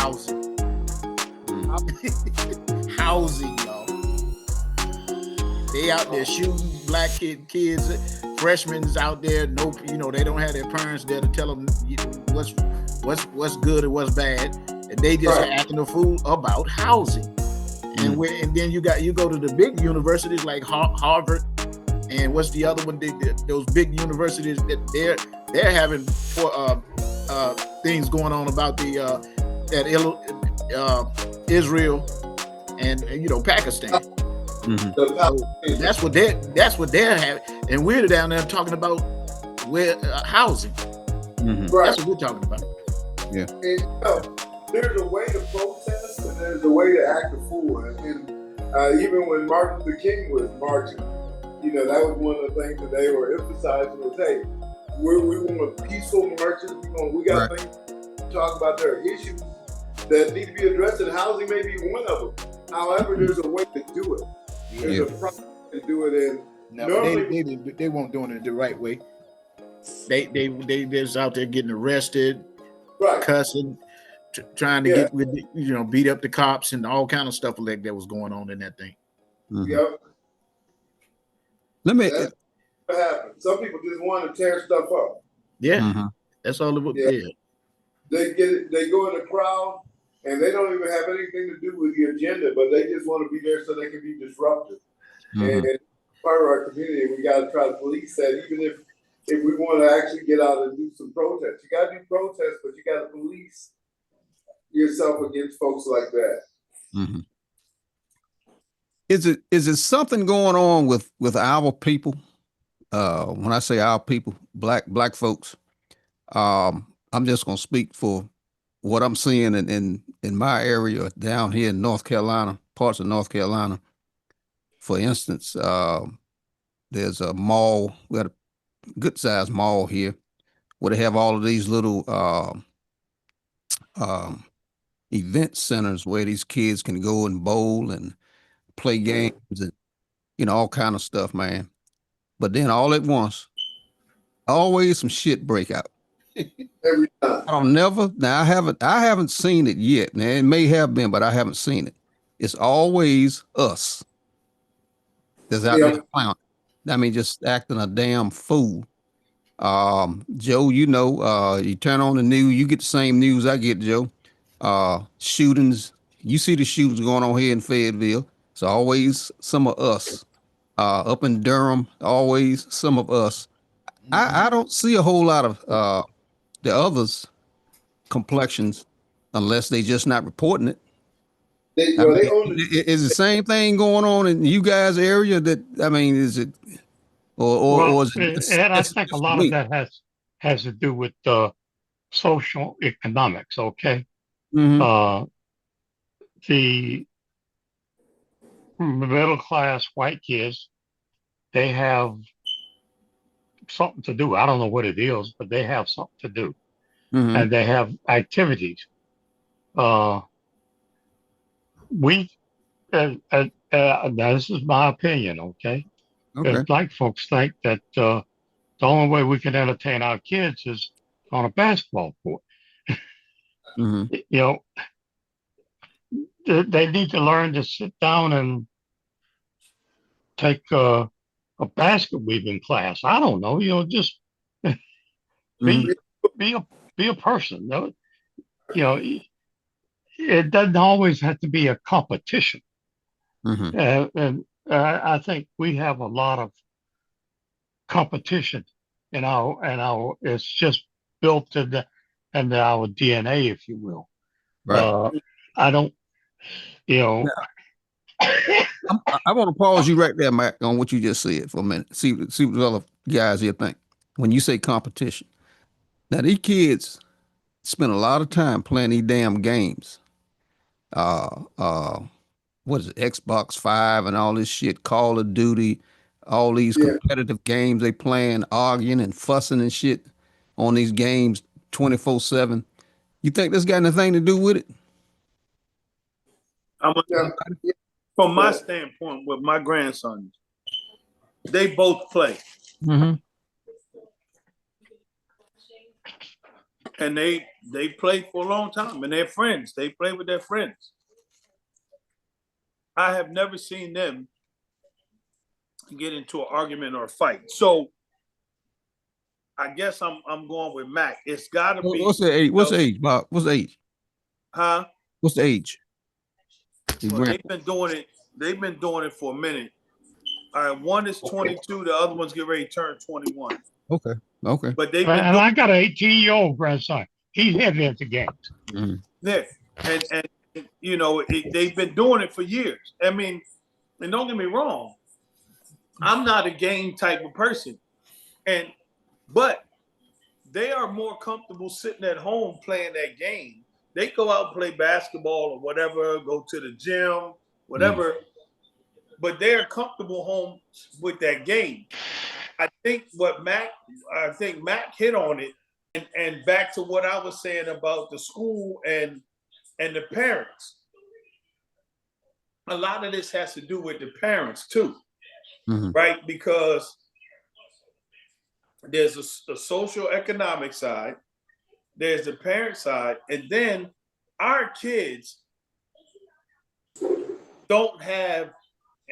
housing. Housing, y'all. They out there shooting black kids, freshmen out there. No, they don't have their parents there to tell them what's good and what's bad, and they just acting a fool about housing. And then you go to the big universities like Harvard, and what's the other one? Those big universities that they're having things going on about Israel and Pakistan. Mm-hmm. So that's what they're having, and we're down there talking about housing. Mm-hmm. That's what we're talking about. Yeah. And, there's a way to protest and there's a way to act a fool. And even when Martin Luther King was marching, that was one of the things that they were emphasizing was, hey, we want peaceful marches. We got things to talk about. There are issues that need to be addressed, and housing may be one of them. However, there's a way to do it. There's a process to do it. And normally they won't do it the right way. They just out there getting arrested, cussing, trying to get with beat up the cops and all kind of stuff like that was going on in that thing. Mm-hmm. Yep. That's what happened. Some people just want to tear stuff up. Yeah, mm-hmm. That's all it was. Yeah. They go in the crowd and they don't even have anything to do with the agenda, but they just want to be there so they can be disruptive. Mm-hmm. And part of our community, we got to try to police that. Even if we want to actually get out and do some protests, you got to do protests, but you got to police yourself against folks like that. Mm-hmm. Is it something going on with our people? When I say our people, black folks, I'm just gonna speak for what I'm seeing in my area down here in North Carolina, parts of North Carolina. For instance, there's a mall. We got a good sized mall here where they have all of these little event centers where these kids can go and bowl and play games and all kind of stuff, man. But then all at once, always some shit break out. Every time. I haven't seen it yet. Now it may have been, but I haven't seen it. It's always us that's out there clowning. I mean, just acting a damn fool. Joe, you turn on the news, you get the same news I get, Joe. Shootings, you see the shootings going on here in Fayetteville. It's always some of us. Up in Durham, always some of us. I don't see a whole lot of the others' complexions unless they just not reporting it. Is the same thing going on in you guys' area? Is it or is it? And I think a lot of that has to do with social economics. Okay, mm-hmm. The middle class white kids, they have something to do. I don't know what it is, but they have something to do, mm-hmm. and they have activities. This is my opinion. Okay. Black folks think that the only way we can entertain our kids is on a basketball court. Mm-hmm. They need to learn to sit down and take a basket weaving class. I don't know, just be a person. It doesn't always have to be a competition. Mm-hmm. And I think we have a lot of competition in our it's just built into our DNA, if you will. Right. I don't, I want to pause you right there, Mac, on what you just said for a minute. See what the other guys here think. When you say competition, now these kids spend a lot of time playing these damn games. What is it? Xbox 5 and all this shit, Call of Duty, all these competitive games they playing, arguing and fussing and shit on these games 24/7. You think this got anything to do with it? From my standpoint, with my grandsons, they both play. Mm-hmm. And they play for a long time, and they're friends. They play with their friends. I have never seen them get into an argument or a fight. So I guess I'm going with Mac. It's got to be. What's the age? What's the age, Bob? What's the age? Huh? What's the age? Well, they've been doing it. They've been doing it for a minute. All right, one is 22. The other one's getting ready to turn 21. Okay. Okay. But they've been. And I got an 18-year-old grandson. He's heavy into games. Mm-hmm. Yeah, and you know they've been doing it for years. I mean, and don't get me wrong, I'm not a game type of person, but they are more comfortable sitting at home playing that game. They go out and play basketball or whatever, go to the gym, whatever, but they're comfortable home with that game. I think Mac hit on it, and back to what I was saying about the school and the parents. A lot of this has to do with the parents too, right? Because there's a social economic side, there's the parent side, and then our kids don't have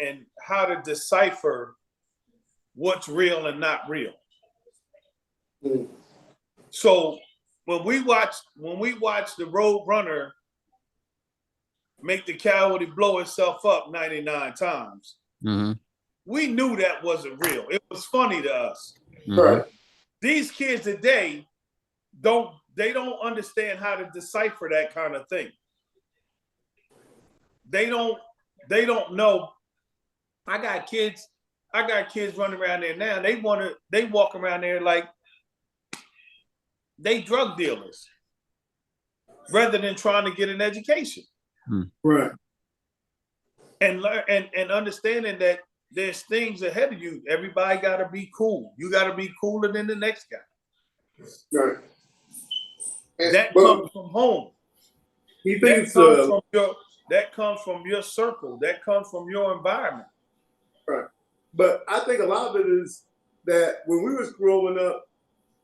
and how to decipher what's real and not real. So when we watch the Road Runner make the Coyote blow itself up 99 times, we knew that wasn't real. It was funny to us. Right. These kids today don't understand how to decipher that kind of thing. They don't know. I got kids running around there now. They walk around there like they drug dealers rather than trying to get an education. Right. And learn and understanding that there's things ahead of you. Everybody gotta be cool. You gotta be cooler than the next guy. Right. That comes from home. He thinks that comes from your circle. That comes from your environment. Right. But I think a lot of it is that when we was growing up,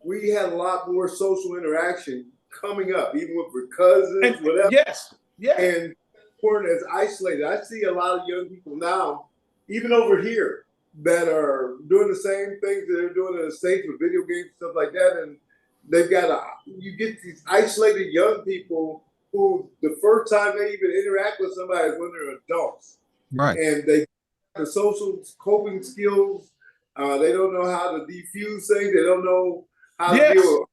we had a lot more social interaction coming up, even with cousins, whatever. Yes. And important as isolated. I see a lot of young people now, even over here, that are doing the same things that they're doing in the States with video games and stuff like that. And they've got you get these isolated young people who the first time they even interact with somebody is when they're adults. Right. And they the social coping skills. They don't know how to defuse things. They don't know how to deal with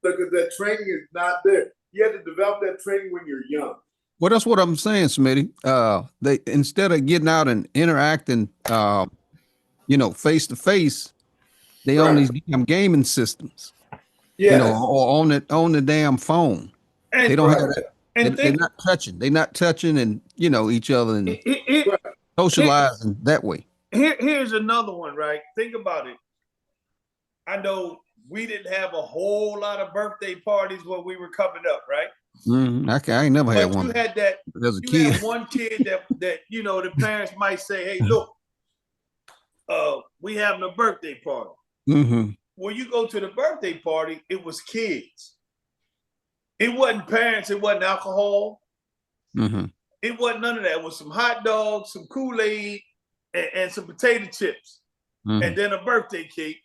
because that training is not there. You have to develop that training when you're young. Well, that's what I'm saying, Smitty. They instead of getting out and interacting, face to face, they own these damn gaming systems. Yeah. You know, or on the damn phone. And they don't have that. And they're not touching. They're not touching, and each other and socializing that way. Here's another one, right? Think about it. I know we didn't have a whole lot of birthday parties when we were coming up, right? I ain't never had one. You had that. As a kid, had one kid that the parents might say, "Hey, look, we having a birthday party." When you go to the birthday party, it was kids. It wasn't parents. It wasn't alcohol. It wasn't none of that. It was some hot dogs, some Kool-Aid, and some potato chips, and then a birthday cake.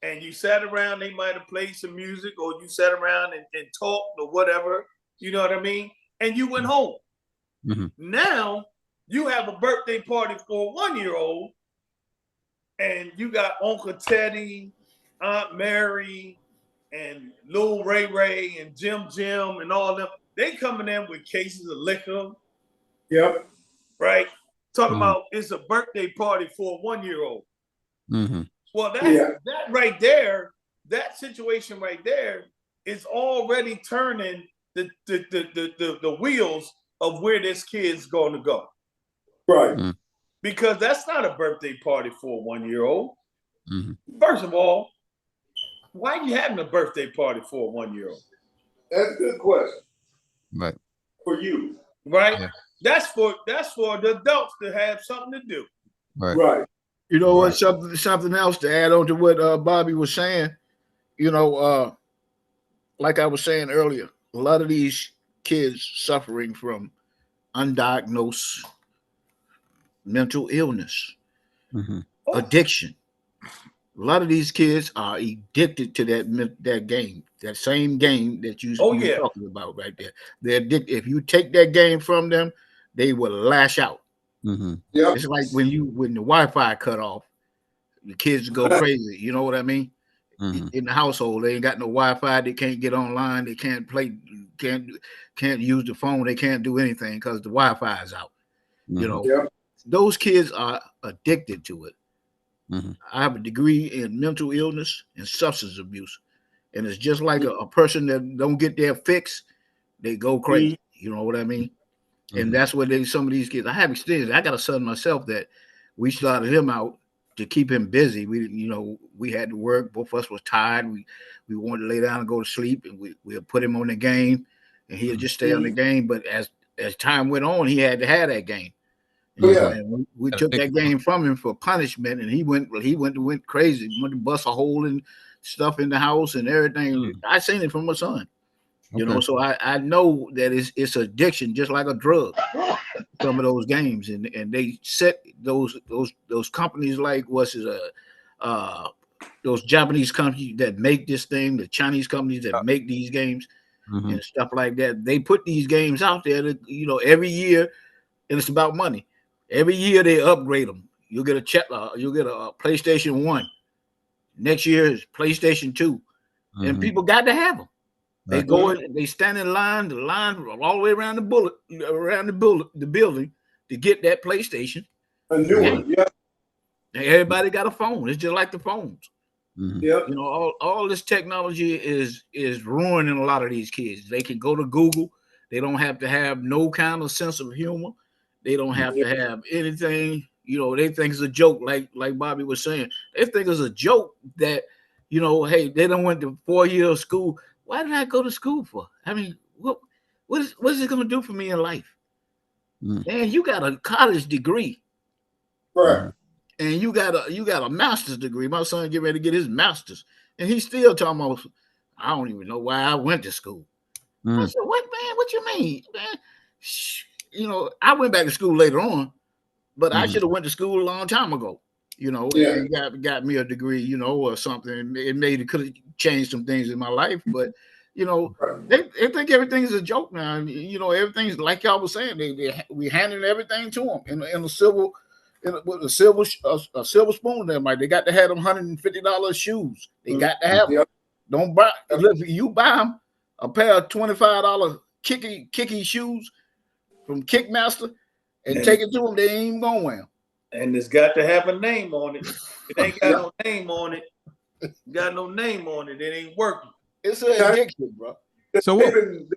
And you sat around. They might have played some music, or you sat around and talked or whatever. You know what I mean? And you went home. Now you have a birthday party for a 1-year-old, and you got Uncle Teddy, Aunt Mary, and Lil Ray Ray, and Jim and all them. They coming in with cases of liquor. Yep. Right? Talking about it's a birthday party for a 1-year-old. Well, that right there, that situation right there is already turning the wheels of where this kid's going to go. Right. Because that's not a birthday party for a 1-year-old. First of all, why are you having a birthday party for a 1-year-old? That's a good question. Right. For you. Right? Yeah. That's for the adults to have something to do. Right. You know what? Something else to add on to what Bobby was saying. like I was saying earlier, a lot of these kids suffering from undiagnosed mental illness, addiction. A lot of these kids are addicted to that game, that same game that you talking about right there. They're addicted. If you take that game from them, they will lash out. Yeah. It's like when the Wi-Fi cut off, the kids go crazy. You know what I mean? In the household, they ain't got no Wi-Fi. They can't get online. They can't play. Can't use the phone. They can't do anything because the Wi-Fi is out. You know, those kids are addicted to it. I have a degree in mental illness and substance abuse, and it's just like a person that don't get their fix, they go crazy. You know what I mean? And that's what some of these kids. I have experience. I got a son myself that we started him out to keep him busy. We had to work. Both of us was tired. We wanted to lay down and go to sleep, and we put him on the game, and he'd just stay on the game. But as time went on, he had to have that game. And we took that game from him for punishment, and he went crazy. Went to bust a hole and stuff in the house and everything. I seen it from my son. You know, so I know that it's addiction, just like a drug. Some of those games, and they set those companies like those Japanese companies that make this thing, the Chinese companies that make these games and stuff like that. They put these games out there that, every year, and it's about money. Every year they upgrade them. You'll get you'll get a PlayStation 1. Next year is PlayStation 2, and people got to have them. They go in, they stand in line, the line all the way around the building to get that PlayStation. A new one, yeah. Everybody got a phone. It's just like the phones. Yeah. All this technology is ruining a lot of these kids. They can go to Google. They don't have to have no kind of sense of humor. They don't have to have anything. They think it's a joke, like Bobby was saying. They think it's a joke that, hey, they done went to 4 years of school. Why did I go to school for? I mean, what is it going to do for me in life? Man, you got a college degree, right? And you got a master's degree. My son getting ready to get his master's, and he's still talking about, I don't even know why I went to school. I said, what, man? What you mean, man? I went back to school later on, but I should have went to school a long time ago. And got me a degree, or something. It could have changed some things in my life, but they think everything is a joke now. And, everything's like y'all was saying. We handing everything to them in a silver, with a silver spoon. There, Mike. They got to have them $150 shoes. They got to have them. Don't buy. If you buy them a pair of $25 kicky shoes from Kickmaster and take it to them, they ain't even gonna wear them. And it's got to have a name on it. It ain't got no name on it. Got no name on it. It ain't working. It's an addiction, bro. So they've been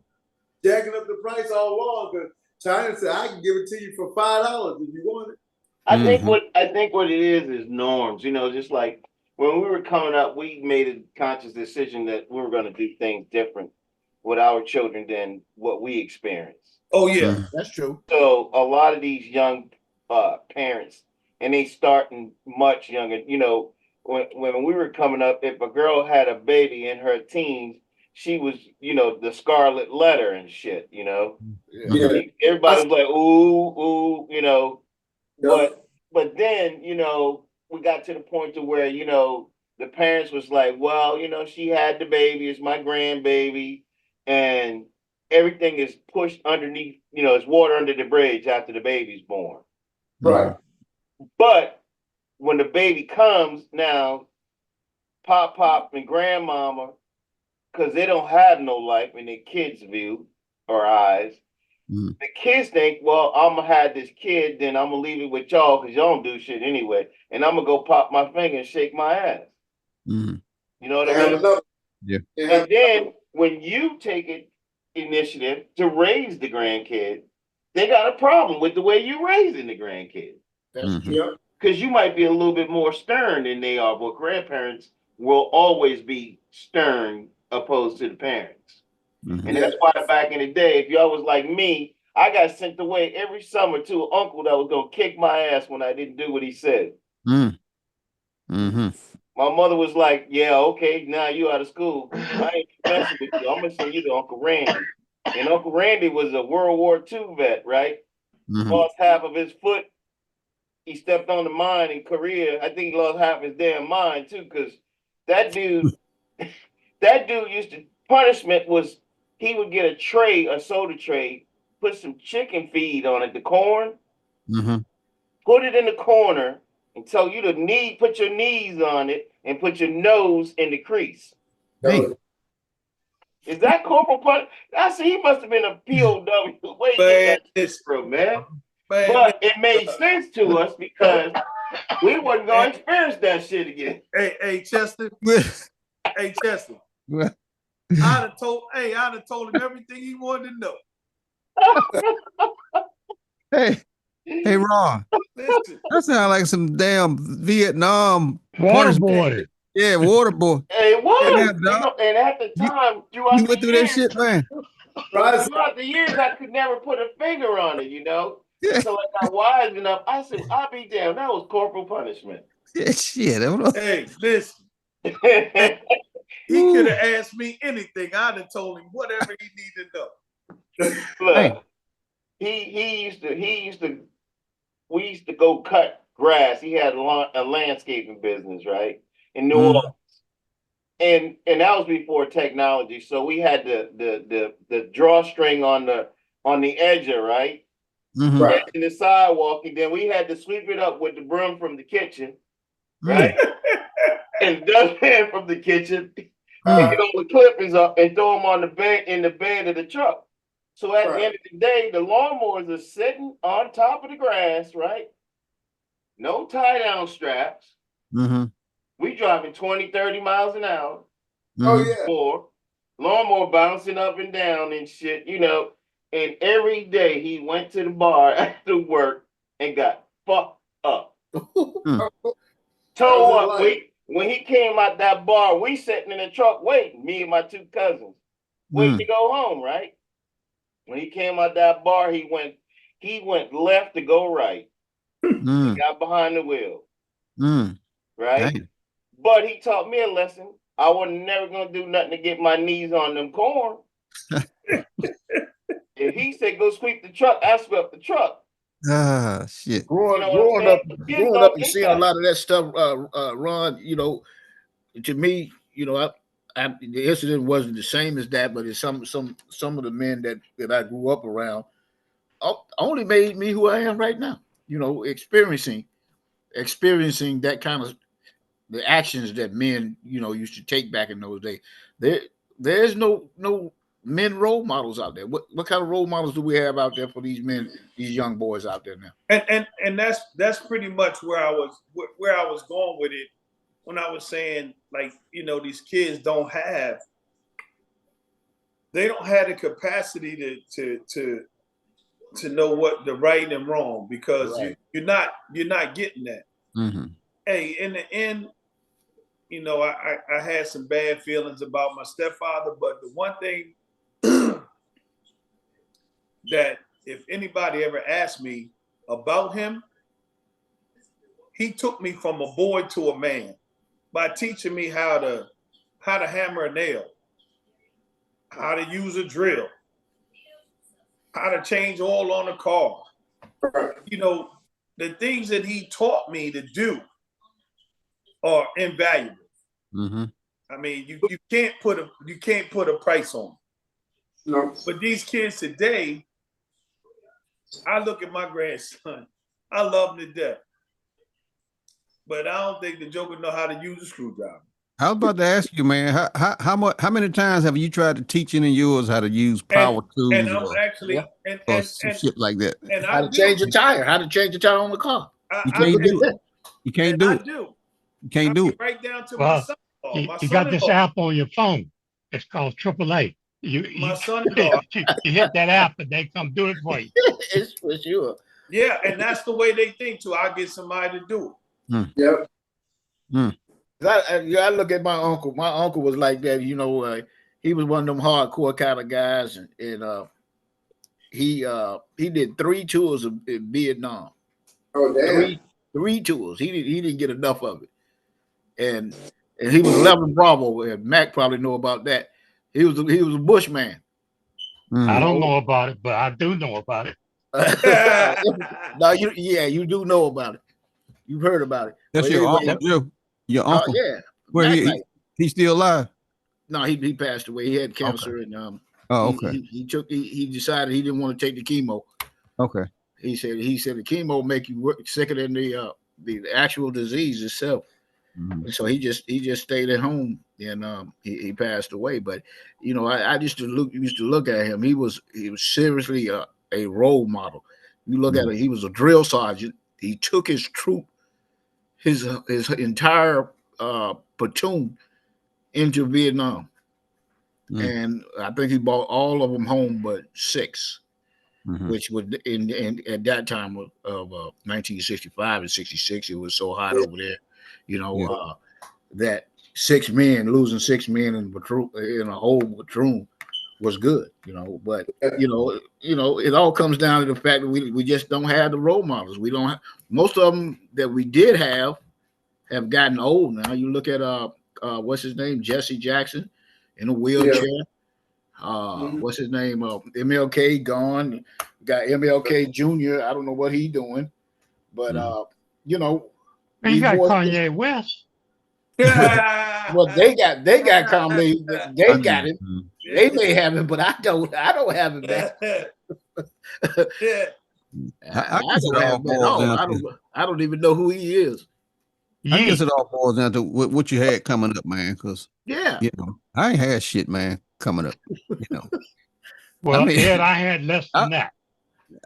jacking up the price all along because China said I can give it to you for $5 if you want it. I think what it is norms. Just like when we were coming up, we made a conscious decision that we were going to do things different with our children than what we experienced. Oh yeah, that's true. So a lot of these young parents, and they starting much younger. When we were coming up, if a girl had a baby in her teens, she was, the scarlet letter and shit. Everybody was like, ooh, But then, we got to the point to where, the parents was like, well, she had the baby, it's my grandbaby, and everything is pushed underneath, it's water under the bridge after the baby's born. Right. But when the baby comes now, Pop and grandmama, because they don't have no life in their kids' view or eyes, the kids think, well, I'm going to have this kid, then I'm going to leave it with y'all because y'all don't do shit anyway. And I'm going to go pop my finger and shake my ass. You know what I mean? Yeah. And then when you take it initiative to raise the grandkid, they got a problem with the way you raising the grandkid. That's true. Because you might be a little bit more stern than they are, but grandparents will always be stern opposed to the parents. And that's why back in the day, if y'all was like me, I got sent away every summer to an uncle that was going to kick my ass when I didn't do what he said. My My mother was like, "Yeah, okay, now you out of school. I ain't messing with you. I'm gonna send you to Uncle Randy." And Uncle Randy was a World War II vet, right? Lost half of his foot. He stepped on the mine in Korea. I think he lost half his damn mind too, because that dude, that dude used to punishment was he would get a soda tray, put some chicken feed on it, the corn, put it in the corner, and tell you to put your knees on it and put your nose in the crease. Hey. Is that corporal punishment? I see he must have been a POW. Wait, get that from, man. But it made sense to us because we wasn't gonna experience that shit again. Hey, Chester. Hey, Chester. I'd have told him everything he wanted to know. Hey, Ron. Listen. That sounds like some damn Vietnam waterboarded. Yeah, waterboard. It was. Yeah, and at the time, you went through that shit, man. Throughout the years, I could never put a finger on it, Yeah. So I got wise enough. I said, I'll be damned. That was corporal punishment. Yeah, shit. Hey, listen. He could have asked me anything. I'd have told him whatever he needed to know. Look, we used to go cut grass. He had a landscaping business, right? In New Orleans. And that was before technology. So we had the drawstring on the edge, right? Right. In the sidewalk, and then we had to sweep it up with the broom from the kitchen, right? And dustpan from the kitchen, and get all the clippings up and throw them on the bed in the bed of the truck. So at the end of the day, the lawnmowers are sitting on top of the grass, right? No tie down straps. We driving 20, 30 miles an hour. Oh yeah. Lawnmower bouncing up and down and shit, And every day he went to the bar after work and got fucked up. Told what, when he came out that bar, we sitting in the truck waiting, me and my two cousins, waiting to go home, right? When he came out that bar, he went left to go right. He got behind the wheel. Right? Dang. But he taught me a lesson. I was never gonna do nothing to get my knees on them corn. If he said go sweep the truck, I swept the truck. Shit. Growing up and seeing a lot of that stuff, Ron, to me, the incident wasn't the same as that, but it's some of the men that I grew up around only made me who I am right now. Experiencing that kind of the actions that men, used to take back in those days. There's no men role models out there. What kind of role models do we have out there for these men, these young boys out there now? And that's pretty much where I was going with it when I was saying, like, these kids don't have the capacity to know what the right and wrong, because you're not getting that. Hey, in the end, I had some bad feelings about my stepfather, but the one thing that if anybody ever asked me about him, he took me from a boy to a man by teaching me how to hammer a nail, how to use a drill, how to change oil on a car. The things that he taught me to do are invaluable. I mean, you can't put a price on them. No. But these kids today, I look at my grandson, I love him to death, but I don't think the joker know how to use a screwdriver. I was about to ask you, man, how many times have you tried to teach any of yours how to use power tools and I'm actually or some shit like that? And how to change a tire on the car. You can't do it. You can't do it. You can't do it. Right down to my son-in-law. You got this app on your phone. It's called AAA. My son-in-law. You hit that app and they come do it for you. It's for sure. Yeah, and that's the way they think too. I'll get somebody to do it. Yep. I look at my uncle. My uncle was like that. He was one of them hardcore kind of guys, and he did 3 tours in Vietnam. Oh damn! Three tours. He didn't get enough of it, and and he was 11 Bravo. And Mac probably know about that. He was a bushman. I don't know about it, but I do know about it. No, you do know about it. You've heard about it. That's but your anyway, uncle. Your uncle. Yeah. Well, he's still alive. No, he passed away. He had cancer, okay. and okay. He decided he didn't want to take the chemo. Okay. He said the chemo make you sicker than the actual disease itself. And so he just stayed at home, and he passed away. But I used to look at him. He was seriously a role model. You look at it. He was a drill sergeant. He took his troop, his entire platoon into Vietnam, and I think he brought all of them home but 6. Which was in at that time of 1965 and 66, it was so hot over there, that 6 men losing 6 men in a whole platoon was good, But it all comes down to the fact that we just don't have the role models. We don't have, most of them that we did have gotten old now. You look at what's his name, Jesse Jackson, in a wheelchair. What's his name? MLK gone. Got MLK Jr. I don't know what he's doing, but you got Kanye West. Well, they got Kanye. They got it. They may have it, but I don't have it back. I don't even know who he is. I guess it all boils down to what you had coming up, man. Because I ain't had shit, man, coming up. Well, Ed, I had less than that.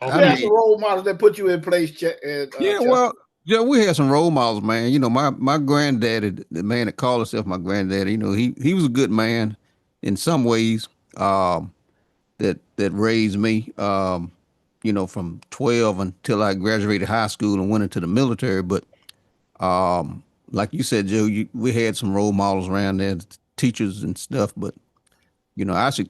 Okay. That's the role models that put you in place. We had some role models, man. My granddaddy, the man that called himself my granddaddy, he was a good man in some ways. That raised me, from 12 until I graduated high school and went into the military. But like you said, Joe, we had some role models around there, teachers and stuff. But I should,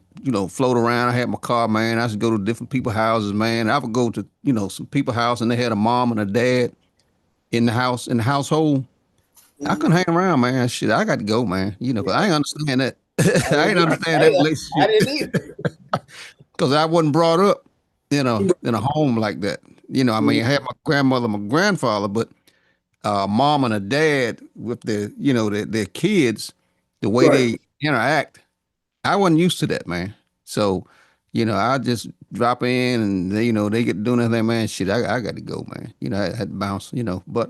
float around. I had my car, man. I should go to different people's houses, man. I would go to, some people's house and they had a mom and a dad in the household. I couldn't hang around, man. Shit, I got to go, man. Cause I ain't understand that. I ain't understand that relationship. I didn't either. Cause I wasn't brought up in a home like that. I mean, I had my grandmother, my grandfather, but mom and a dad with their kids, the way they interact. I wasn't used to that, man. So, I just drop in and they get doing anything, man. Shit, I got to go, man. I had to bounce, but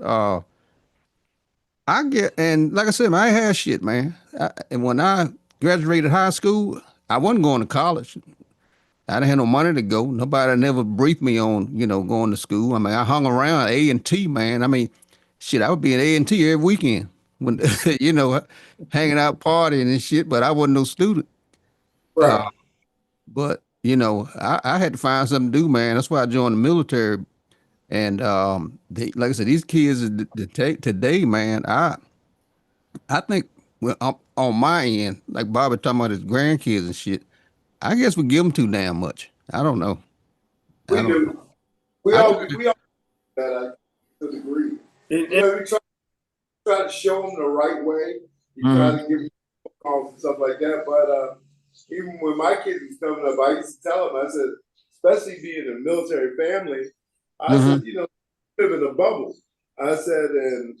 and like I said, man, I had shit, man. And when I graduated high school, I wasn't going to college. I didn't have no money to go. Nobody never briefed me on, going to school. I mean, I hung around A&T, man. I mean, shit, I would be at A&T every weekend when, hanging out, partying and shit, but I wasn't no student. Right. But I had to find something to do, man. That's why I joined the military. And like I said, these kids today, man, I think on my end, like Bobby talking about his grandkids and shit, I guess we give them too damn much. I don't know. We do. We all that to a degree. We try to show them the right way. You try to give them calls and stuff like that, but even when my kids was coming up, I used to tell them, I said, especially being a military family, I said, live in a bubble. I said, and,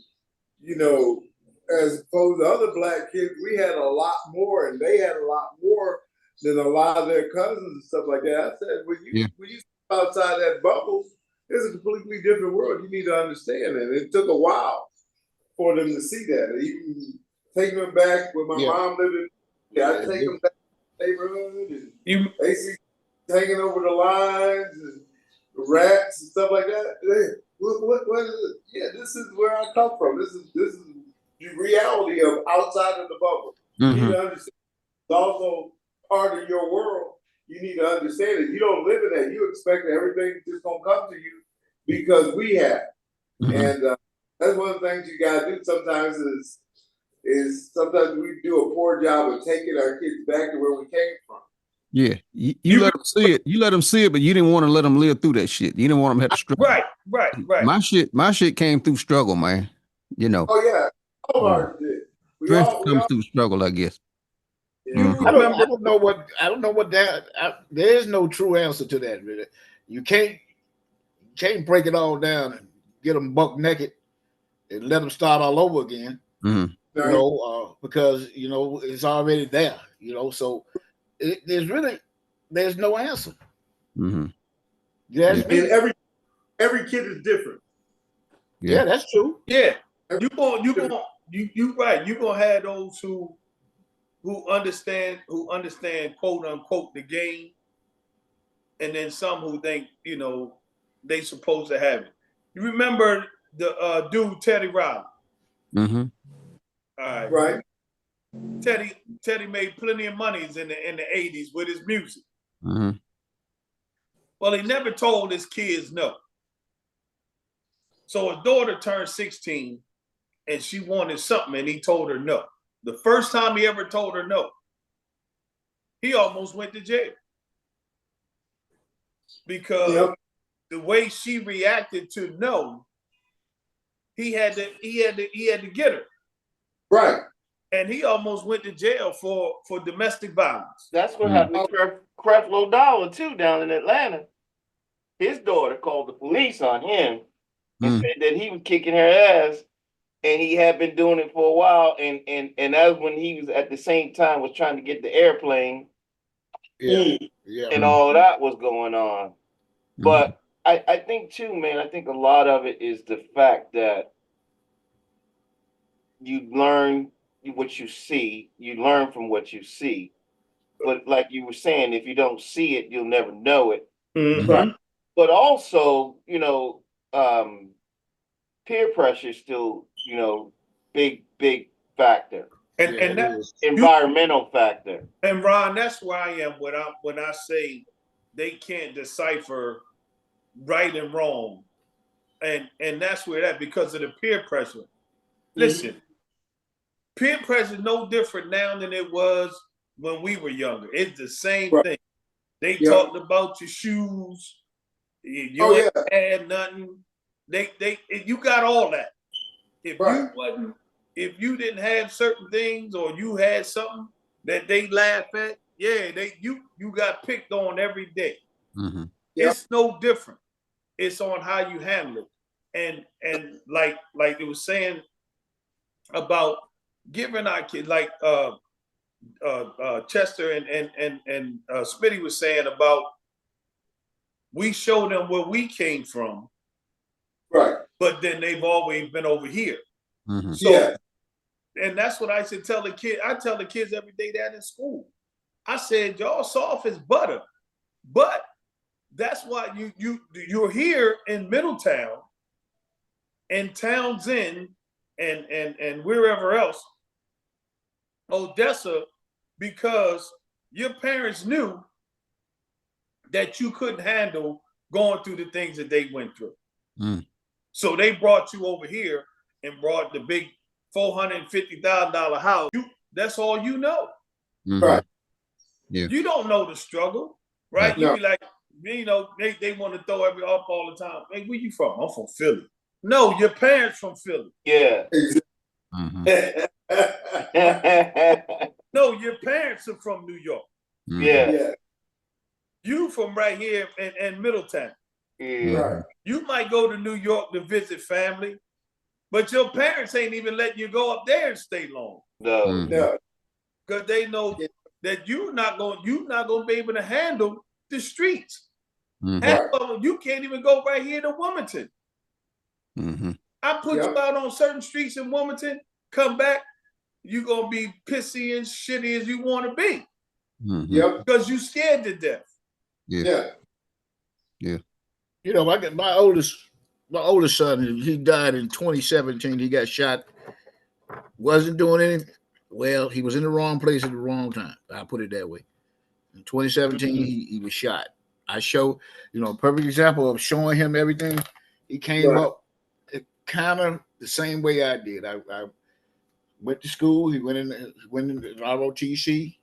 as opposed to other black kids, we had a lot more, and they had a lot more than a lot of their cousins and stuff like that. I said, when you step outside that bubble, it's a completely different world. You need to understand it. It took a while for them to see that. Even taking them back when my mom lived in, I take them back neighborhood and they see hanging over the lines and rats and stuff like that. Hey, what is it? Yeah, this is where I come from. This is the reality of outside of the bubble. You need to understand it's also part of your world. You need to understand it. You don't live in that. You expect that everything just gonna come to you because we have. And that's one of the things you gotta do sometimes is sometimes we do a poor job of taking our kids back to where we came from. Yeah, you let them see it. You let them see it, but you didn't want to let them live through that shit. You didn't want them to have to struggle. Right. My shit came through struggle, man. Oh yeah, all ours did. Strength comes through struggle, I guess. You I remember? don't know what that. There is no true answer to that. Really. You can't break it all down and get them buck naked and let them start all over again. Mm-hmm. You know, because you know it's already there. You know, so there's no answer. Mm-hmm. Yes, I mean, every kid is different. Yeah, that's true. Yeah, you right. You gonna have those who understand quote unquote the game, and then some who think they supposed to have it. You remember the dude Teddy Riley? Mm-hmm. All right. Right. Teddy made plenty of monies in the 80s with his music. Mm-hmm. Well, he never told his kids no. So his daughter turned 16 and she wanted something and he told her no. The first time he ever told her no, he almost went to jail. Because the way she reacted to no, he had to get her. Right. And he almost went to jail for domestic violence. That's what happened to Creflo Dollar too down in Atlanta. His daughter called the police on him and said that he was kicking her ass, and he had been doing it for a while. And that was when he was at the same time was trying to get the airplane. And all of that was going on. But I think too, man, I think a lot of it is the fact that you learn what you see, you learn from what you see. But like you were saying, if you don't see it, you'll never know it. Mm-hmm. But also, peer pressure is still, big factor. And that environmental factor. And Ron, that's where I am when I say they can't decipher right and wrong. And that's where that because of the peer pressure. Listen, peer pressure is no different now than it was when we were younger. It's the same thing. They talked about your shoes. You ain't had nothing. You got all that. If you didn't have certain things or you had something that they laugh at, you got picked on every day. Mm-hmm. It's no different. It's on how you handle it. And like it was saying about giving our kids, like Chester and Smitty was saying about we show them where we came from, right? But then they've always been over here. Mm-hmm. So, and that's what I should tell the kid. I tell the kids every day that in school. I said, y'all soft as butter, but that's why you're here in Middletown and Townsend and wherever else, Odessa, because your parents knew that you couldn't handle going through the things that they went through. Mm. So they brought you over here and brought the big $450,000 house. That's all you know. Mm-hmm. Right. Yeah. You don't know the struggle, right? No. You be like, they want to throw every up all the time. Hey, where you from? I'm from Philly. No, your parents from Philly. Yeah. Mm-hmm. No, your parents are from New York. Mm-hmm. Yeah. You from right here in Middletown. Yeah. Right. You might go to New York to visit family, but your parents ain't even letting you go up there and stay long. No. Mm-hmm. No. Because they know that you're not going to be able to handle the streets. Mm-hmm. Half of them, you can't even go right here to Wilmington. Mm-hmm. I put you out on certain streets in Wilmington, come back, you're going to be pissy and shitty as you want to be. Mm-hmm. Yep. Because you scared to death. Yeah. Yeah. You know, I got my oldest son, he died in 2017. He got shot. Wasn't doing anything. Well, he was in the wrong place at the wrong time. I'll put it that way. In 2017, he was shot. I show, a perfect example of showing him everything. He came up kind of the same way I did. I went to school. He went in ROTC. He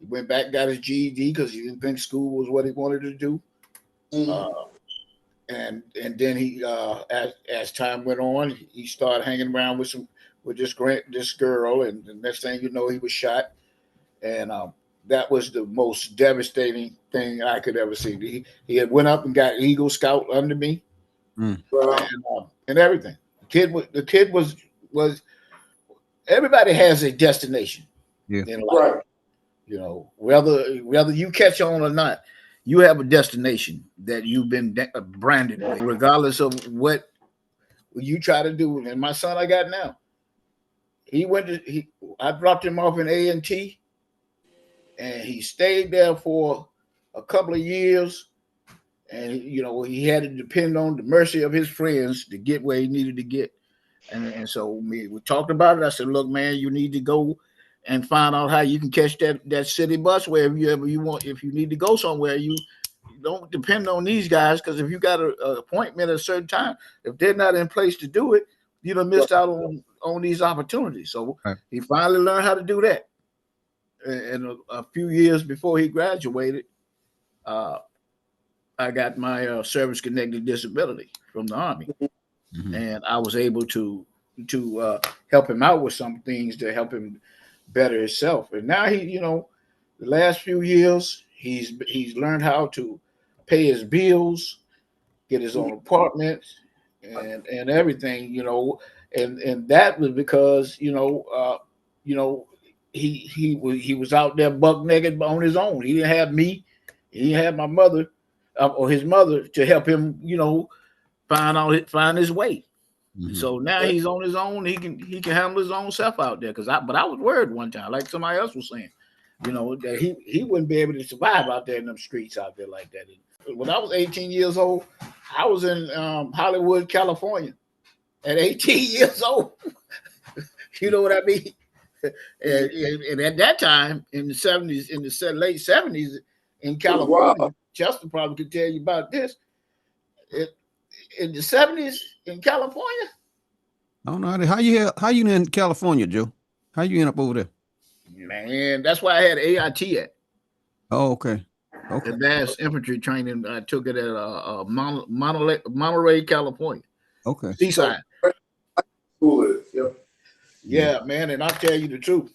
went back, got his GED because he didn't think school was what he wanted to do. Mm-hmm. And then he, as time went on, he started hanging around with some with this girl, and the next thing you know, he was shot, and that was the most devastating thing I could ever see. He had went up and got Eagle Scout under me, and everything. The kid was everybody has a destination in life. Right. You know, whether you catch on or not, you have a destination that you've been branded with, regardless of what you try to do. And my son I got now, I dropped him off in A&T, and he stayed there for a couple of years. And he had to depend on the mercy of his friends to get where he needed to get. And so we talked about it. I said, look, man, you need to go and find out how you can catch that city bus wherever you want. If you need to go somewhere, you don't depend on these guys, because if you got an appointment at a certain time, if they're not in place to do it, you'd have missed out on these opportunities. So he finally learned how to do that. And a few years before he graduated, I got my service-connected disability from the Army. Mm-hmm. And I was able to help him out with some things to help him better himself. And now the last few years, he's learned how to pay his bills, get his own apartment, and everything. And that was because he was out there buck naked on his own. He didn't have me. He didn't have my mother or his mother to help him. Find his way. Mm-hmm. So now he's on his own. He can handle his own self out there. But I was worried one time, like somebody else was saying, that he wouldn't be able to survive out there in them streets out there like that. When I was 18 years old, I was in Hollywood, California, at 18 years old. You know what I mean? And at that time, in the 70s, in the late 70s, in California, Chester probably could tell you about this. In the 70s in California. I don't know how you in California, Joe? How you end up over there? Man, that's why I had AIT at. Oh, okay. Advanced infantry training. I took it at Monterey, California. Okay. Seaside. Yep. Yeah, man, and I'll tell you the truth.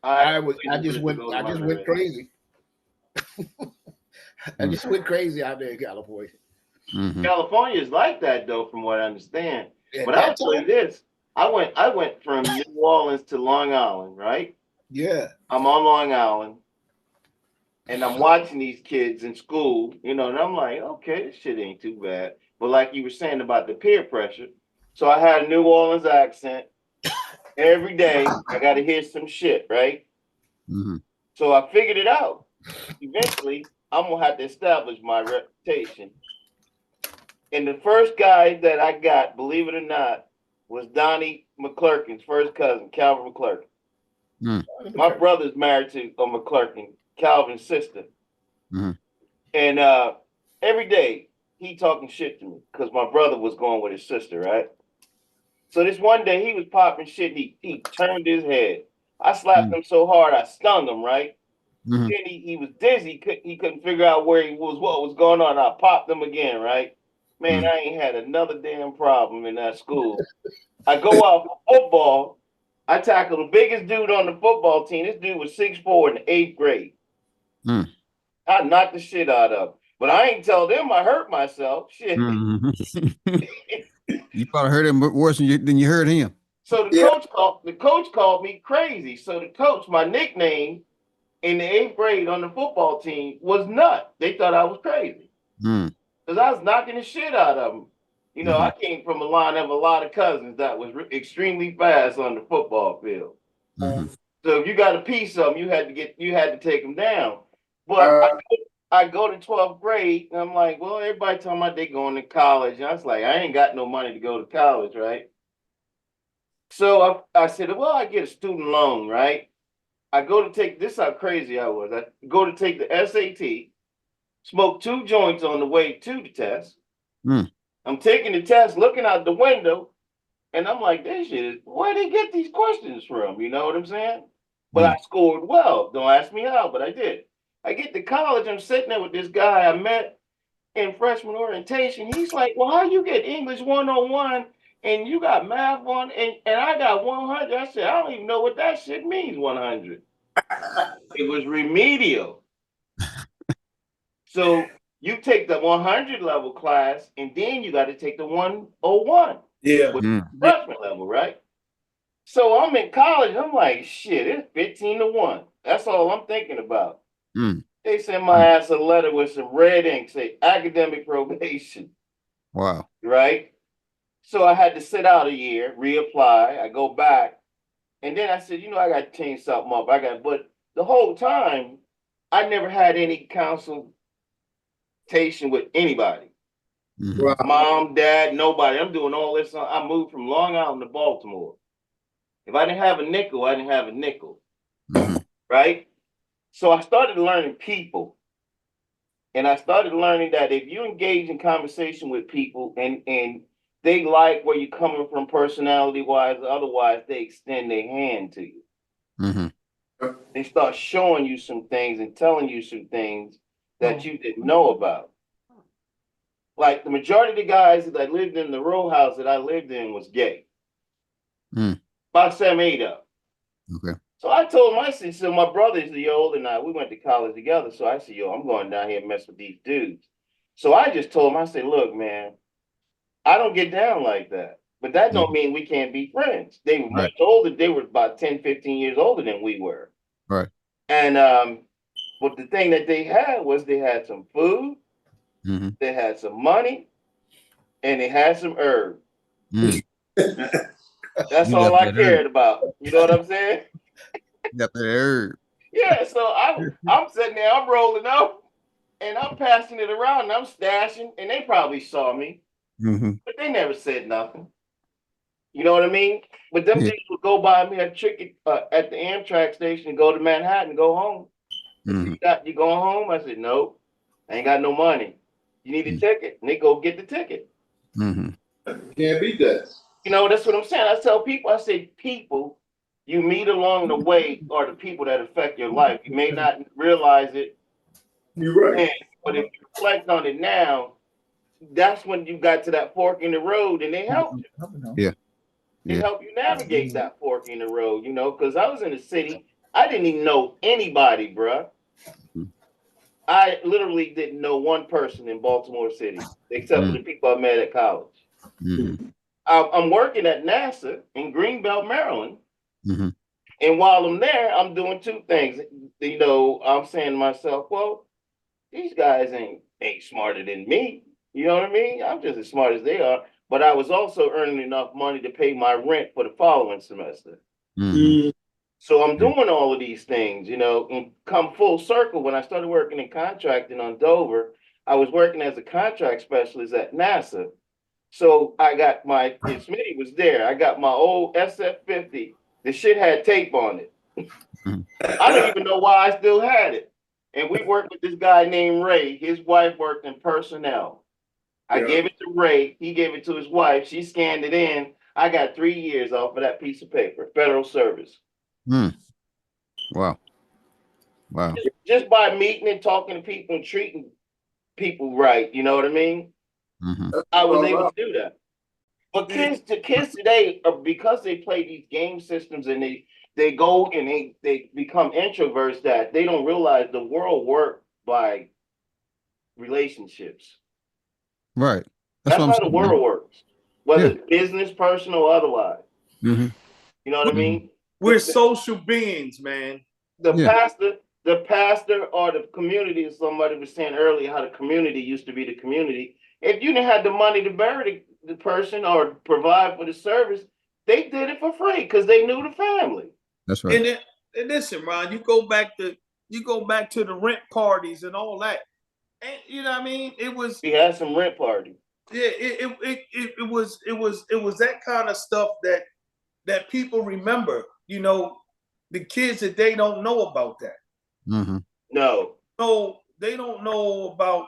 I just went crazy. I just went crazy out there in California. Mm-hmm. California is like that, though, from what I understand. But I'll tell you this: I went from New Orleans to Long Island, right? Yeah. I'm on Long Island, and I'm watching these kids in school, and I'm like, okay, this shit ain't too bad. But like you were saying about the peer pressure, so I had a New Orleans accent. Every day, I got to hear some shit, right? Mm-hmm. So I figured it out. Eventually, I'm gonna have to establish my reputation. And the first guy that I got, believe it or not, was Donnie McClurkin's first cousin, Calvin McClurkin. Mm. My brother's married to McClurkin, Calvin's sister. Mm. And every day he talking shit to me because my brother was going with his sister, right? So this one day he was popping shit. He turned his head. I slapped him so hard I stung him, right? Mm-hmm. Then he was dizzy. He couldn't figure out where he was, what was going on. I popped him again, right? Man, I ain't had another damn problem in that school. I go out for football. I tackle the biggest dude on the football team. This dude was 6'4" in the 8th grade. Mm. I knocked the shit out of him. But I ain't tell them I hurt myself. Shit. Mm-hmm. You probably hurt him worse than you hurt him. So the coach called me crazy. So the coach, my nickname in the 8th grade on the football team was Nut. They thought I was crazy. Mm. Because I was knocking the shit out of them. I came from a line of a lot of cousins that was extremely fast on the football field. Mm-hmm. So if you got a piece of them, you had to take them down. But I go to 12th grade, and I'm like, well, everybody talking about they going to college. And I was like, I ain't got no money to go to college, right? So I said, well, I get a student loan, right? I go to take, this is how crazy I was. I go to take the SAT. Smoked 2 joints on the way to the test. Mm. I'm taking the test, looking out the window, and I'm like, this shit is, where they get these questions from? You know what I'm saying? But I scored well. Don't ask me how, but I did. I get to college, I'm sitting there with this guy I met in freshman orientation. He's like, well, how you get English 101 and you got math on, and I got 100. I said, I don't even know what that shit means, 100. It was remedial. So you take the 100 level class, and then you got to take the 101. Yeah. With freshman level, right? So I'm in college. I'm like, shit, it's 15 to 1. That's all I'm thinking about. They sent my ass a letter with some red ink, say academic probation. Wow. Right? So I had to sit out a year, reapply. I go back. And then I said, I got to change something up. But the whole time, I never had any consultation with anybody. Mom, dad, nobody. I'm doing all this. I moved from Long Island to Baltimore. If I didn't have a nickel, I didn't have a nickel. Right? So I started learning people. And I started learning that if you engage in conversation with people and they like where you're coming from personality-wise, otherwise they extend their hand to you. They start showing you some things and telling you some things that you didn't know about. Like the majority of the guys that lived in the row house that I lived in was gay. About 7, 8 of them. Okay. So I told him, I said, so my brother's the old and we went to college together. So I said, yo, I'm going down here and mess with these dudes. So I just told him, I said, look, man, I don't get down like that. But that don't mean we can't be friends. They were much older. They were about 10, 15 years older than we were. Right. And but the thing that they had was they had some food, they had some money, and they had some herb. That's all I cared about. You know what I'm saying? Got that herb. Yeah, so I'm sitting there, I'm rolling up, and I'm passing it around, and I'm stashing, and they probably saw me, but they never said nothing. You know what I mean? But them dudes would go buy me a ticket at the Amtrak station and go to Manhattan and go home. You going home? I said, no, I ain't got no money. You need a ticket? And they go get the ticket. Can't beat that. You know, that's what I'm saying. I tell people, I say, people you meet along the way are the people that affect your life. You may not realize it. You're right. But if you reflect on it now, that's when you got to that fork in the road and they helped you. Yeah. They help you navigate that fork in the road, because I was in the city. I didn't even know anybody, bruh. I literally didn't know one person in Baltimore City, except for the people I met at college. I'm working at NASA in Greenbelt, Maryland. And while I'm there, I'm doing two things. I'm saying to myself, well, these guys ain't smarter than me. You know what I mean? I'm just as smart as they are. But I was also earning enough money to pay my rent for the following semester. So I'm doing all of these things, and come full circle. When I started working in contracting on Dover, I was working as a contract specialist at NASA. So I got and Smitty was there. I got my old SF-50. The shit had tape on it. I don't even know why I still had it. And we worked with this guy named Ray. His wife worked in personnel. I gave it to Ray. He gave it to his wife. She scanned it in. I got 3 years off of that piece of paper, federal service. Wow. Just by meeting and talking to people and treating people right. You know what I mean? I was able to do that. But kids today, because they play these game systems and they go and they become introverts, that they don't realize the world works by relationships. Right. That's how the world works, whether it's business, personal, or otherwise. You know what I mean? We're social beings, man. The pastor or the community, as somebody was saying earlier, how the community used to be the community. If you didn't have the money to bury the person or provide for the service, they did it for free because they knew the family. That's right. And listen, Ron, you go back to the rent parties and all that. And you know what I mean? We had some rent parties. Yeah, it was that kind of stuff that people remember. The kids that they don't know about that. No, they don't know about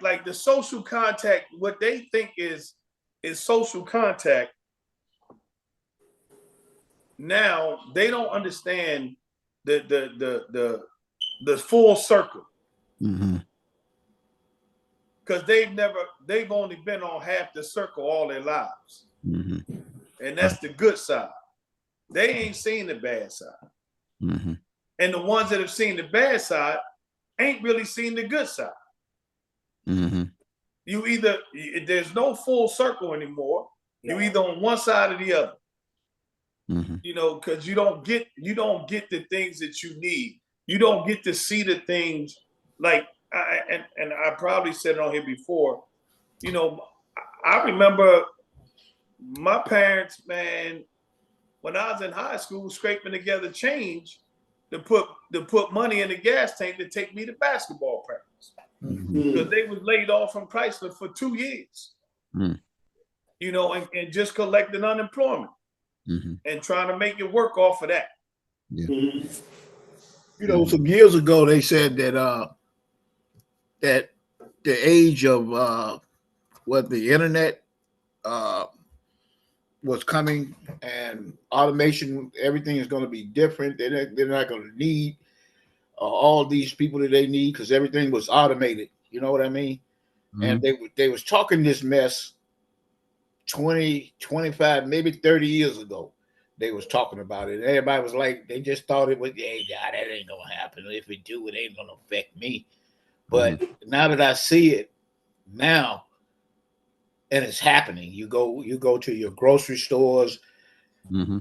like the social contact. What they think is social contact. Now they don't understand the full circle. because they've only been on half the circle all their lives. And that's the good side. They ain't seen the bad side. And the ones that have seen the bad side ain't really seen the good side. You either, there's no full circle anymore. You either on one side or the other. You know, because you don't get the things that you need. You don't get to see the things like and I probably said it on here before. You know, I remember my parents, man, when I was in high school, scraping together change to put money in the gas tank to take me to basketball practice. Because they was laid off from Chrysler for 2 years. You know, and just collecting unemployment. And trying to make it work off of that. You know, some years ago they said that that the age of the internet was coming and automation, everything is going to be different. They're not going to need all these people that they need because everything was automated. You know what I mean? And they was talking this mess 20, 25, maybe 30 years ago. They was talking about it. Everybody was like, they just thought it was, hey, God, that ain't gonna happen. If it do, it ain't gonna affect me. But now that I see it now, and it's happening, you go to your grocery stores.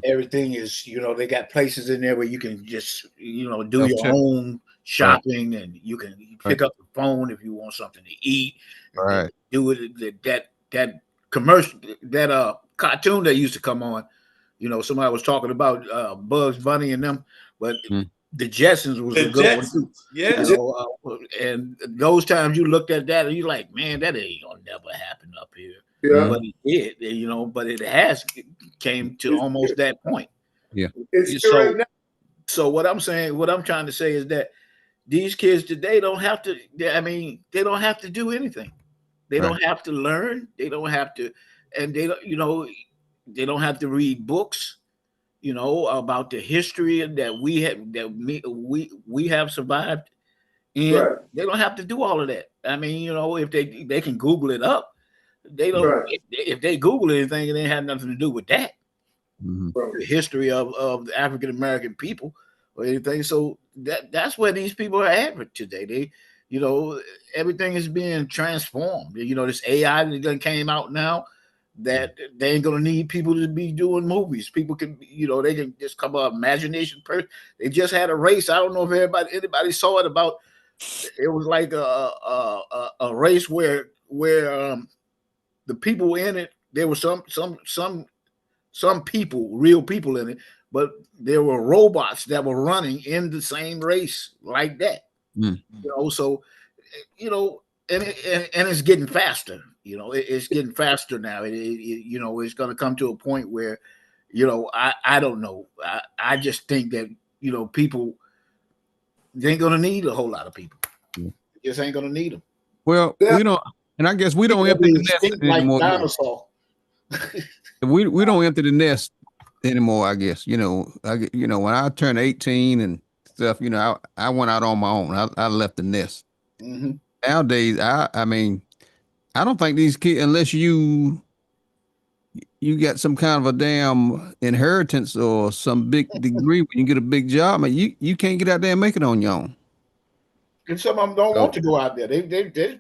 Everything is, you know, they got places in there where you can just, you know, do your own shopping, and you can pick up the phone if you want something to eat. Do it that commercial, that cartoon that used to come on. You know, somebody was talking about Bugs Bunny and them, but the Jetsons was a good one too. Yeah. You know, and those times you looked at that and you're like, man, that ain't gonna never happen up here. Yeah. But it did, you know, but it has came to almost that point. Yeah. So what I'm saying, what I'm trying to say is that these kids today don't have to, I mean, they don't have to do anything. They don't have to learn. They don't have to, and they don't, you know, they don't have to read books, you know, about the history that we have, that we have survived. And they don't have to do all of that. I mean, you know, if they can Google it up, they don't. If they Google anything, it ain't have nothing to do with that. The history of the African American people or anything. So that's where these people are at today. They, you know, everything is being transformed. You know, this AI that came out now, that they ain't gonna need people to be doing movies. People can, you know, they can just come up imagination person. They just had a race. I don't know if anybody saw it. About it was like a race where the people in it, there were some people, real people in it, but there were robots that were running in the same race like that. You know, so you know, and it's getting faster. You know, it's getting faster now. You know, it's going to come to a point where, you know, I don't know. I just think that, you know, people, they ain't going to need a whole lot of people. Just ain't going to need them. Well, we don't, and I guess we don't empty the nest anymore. We don't empty the nest anymore. I guess, you know, when I turned 18 and stuff, you know, I went out on my own. I left the nest. Nowadays, I mean, I don't think these kids, unless you got some kind of a damn inheritance or some big degree when you get a big job, man, you can't get out there and make it on your own. And some of them don't want to go out there. They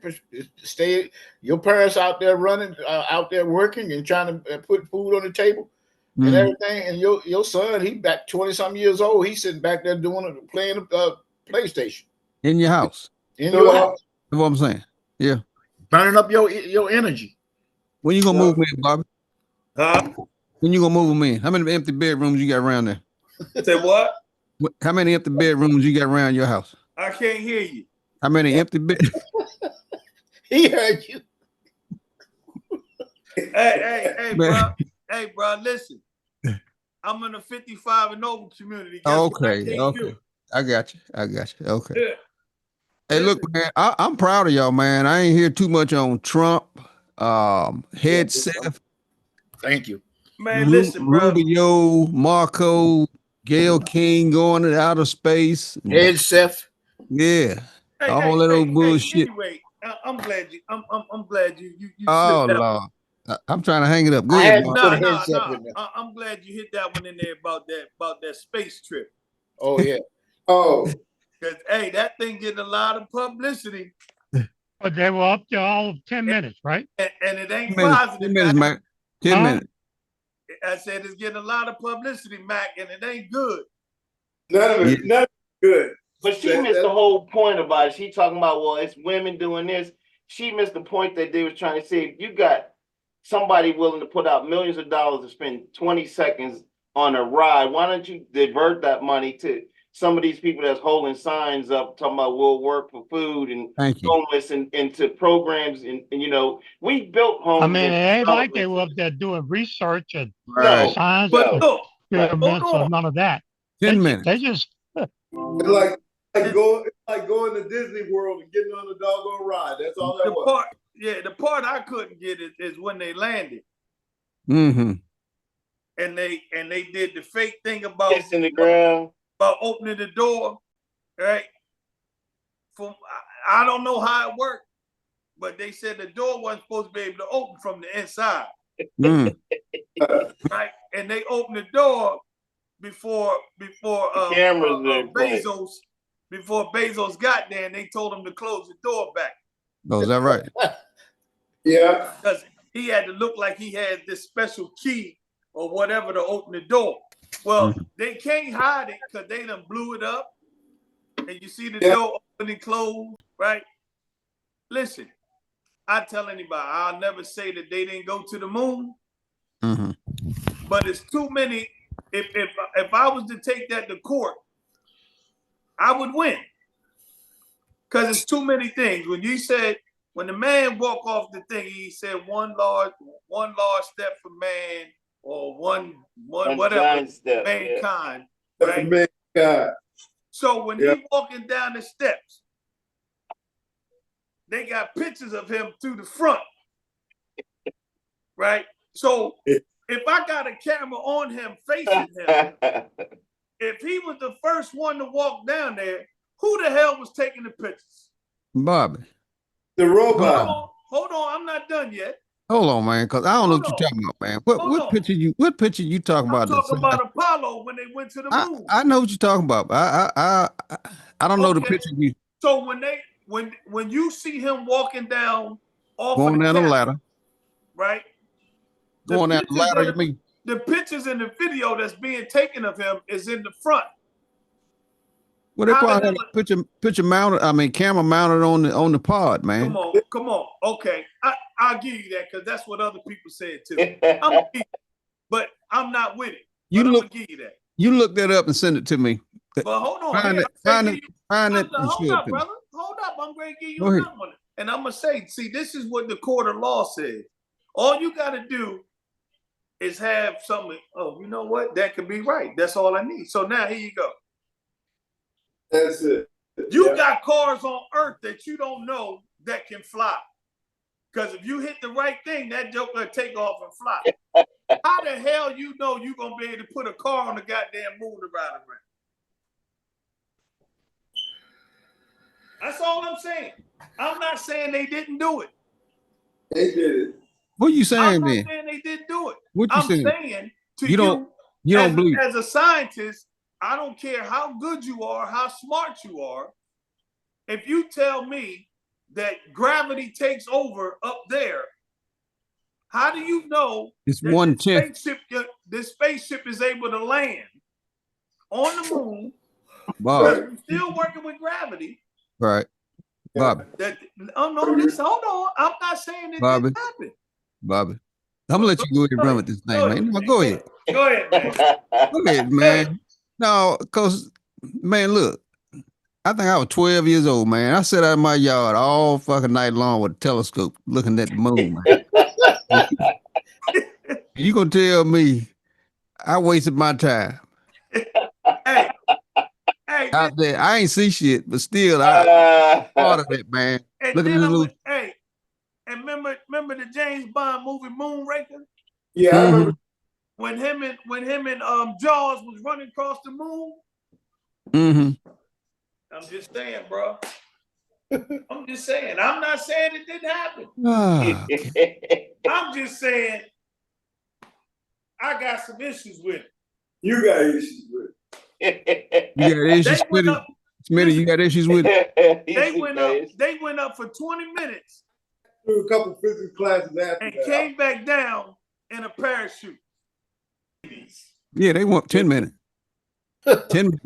stay. Your parents out there running, out there working and trying to put food on the table and everything. And your son, he back 20-some years old. He's sitting back there playing a PlayStation in your house. In your house. That's what I'm saying. Yeah. Burning up your energy. When you gonna move me in, Bobby? Huh? When you gonna move them in? How many empty bedrooms you got around there? Say what? How many empty bedrooms you got around your house? I can't hear you. How many empty bedrooms? He heard you. Hey, bro. Hey, bro, listen. I'm in the 55 and over community. Okay. I got you. Okay. Yeah. Hey, look, man, I'm proud of y'all, man. I ain't hear too much on Trump, Head Seth. Thank you. Man, listen, bro. Rubio, Marco, Gail King going to outer space. Head Seth. Yeah. All that old bullshit. Anyway, I'm glad you. I'm glad you. Oh slipped that Lord, I'm trying to hang it up. Go I ahead, had to Mark. put a heads up in there. I'm glad you hit that one in there about that space trip. Oh yeah. Oh, Because hey, that thing getting a lot of publicity, But they were up there all of 10 minutes, right? and it ain't 10 minutes, positive. 10 minutes, Mac. 10 Huh? minutes. I said it's getting a lot of publicity, Mac, and it ain't good. none of it, none of it good. But she missed the whole point about it. She talking about, well, it's women doing this. She missed the point that they was trying to say. If you got somebody willing to put out millions of dollars to spend 20 seconds on a ride, why don't you divert that money to some of these people that's holding signs up talking about we'll work for food and homeless and into programs and you know, we built homes. I mean, it ain't like they were up there doing research and science But look, experiments or none of that. 10 minutes. They just It's like going to Disney World and getting on a doggone ride. That's all that was. The part I couldn't get is when they landed. Mm-hmm. And they did the fake thing about kissing the ground, about opening the door, right? I don't know how it worked, but they said the door wasn't supposed to be able to open from the inside. Right? And they opened the door before Bezos got there, and they told him to close the door back. Oh, is that right? Yeah. Because he had to look like he had this special key or whatever to open the door. Well, they can't hide it because they done blew it up. And you see the door open and close, right? Listen, I tell anybody, I'll never say that they didn't go to the moon. But it's too many. If I was to take that to court, I would win. Because it's too many things. When the man walked off the thing, he said one large step for man, or one whatever step, mankind. Right? Mankind. So when he walking down the steps, they got pictures of him through the front. Right? So if I got a camera on him facing him, if he was the first one to walk down there, who the hell was taking the pictures? Bobby. The robot. Hold on, I'm not done yet. Hold on, man, because I don't know what you're talking about, man. What picture you talking about? I'm talking about Apollo when they went to the moon. I know what you're talking about. I don't know the picture you. So when you see him walking down going down the ladder, right? Going down the ladder, you mean? The pictures in the video that's being taken of him is in the front. Well, they probably had a picture mounted. I mean, camera mounted on the pod, man. Come on. Okay, I'll give you that because that's what other people said too. But I'm not with it. I'm gonna give you that. You look that up and send it to me. But hold on, find it. Hold up, brother. Hold up. I'm going to give you another one, and I'm gonna say, see, this is what the court of law says. All you got to do is have something. Oh, you know what? That could be right. That's all I need. So now here you go. That's it. You got cars on Earth that you don't know that can fly. Because if you hit the right thing, that joke will take off and fly. How the hell you know you're going to be able to put a car on the goddamn moon to ride around? That's all I'm saying. I'm not saying they didn't do it. They did it. What are you saying, man? I'm not saying they didn't do it. What you saying? I'm saying to you don't believe as a scientist, I don't care how good you are, how smart you are. If you tell me that gravity takes over up there, how do you know it's 1/10? This spaceship is able to land on the moon? Bob. We're still working with gravity. Right. Bobby. Hold on. I'm not saying it didn't happen. Bobby. I'm gonna let you go ahead and run with this thing, man. No, go ahead. Go ahead, man. Go ahead, man. No, because, man, look, I think I was 12 years old, man. I sat out in my yard all fucking night long with a telescope looking at the moon, man. You gonna tell me I wasted my time? Hey, out there, I ain't see shit, but still, I part of it, man. Look at this little. Hey, and remember the James Bond movie Moonraker? Yeah, I remember. When him and Jaws was running across the moon. Mm-hmm. I'm just saying, bro. I'm just saying. I'm not saying it didn't happen. Okay. I'm just saying I got some issues with it. You got issues with it. You got issues with it? Smitty, you got issues with it? They went up for 20 minutes. Threw a couple physics classes after and that. came back down in a parachute. Yeah, they want 10 minutes. 10 minutes.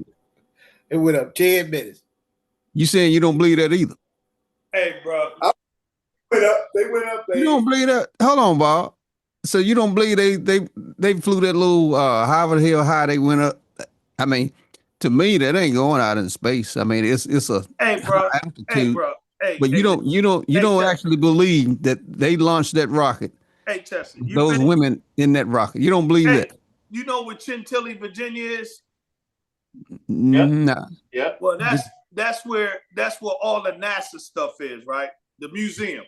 It went up 10 minutes. You saying you don't believe that either? Hey, bro. They went up. You don't believe that? Hold on, Bob. So you don't believe they flew that little however the hell high they went up? I mean, to me, that ain't going out in space. I mean, it's a high altitude. Hey, bro. Hey, but you don't actually believe that they launched that rocket. Hey, Chester, those women in that rocket. You don't believe that? You know what Chantilly, Virginia is? Nah. Yeah. Well, that's where all the NASA stuff is, right? The museum.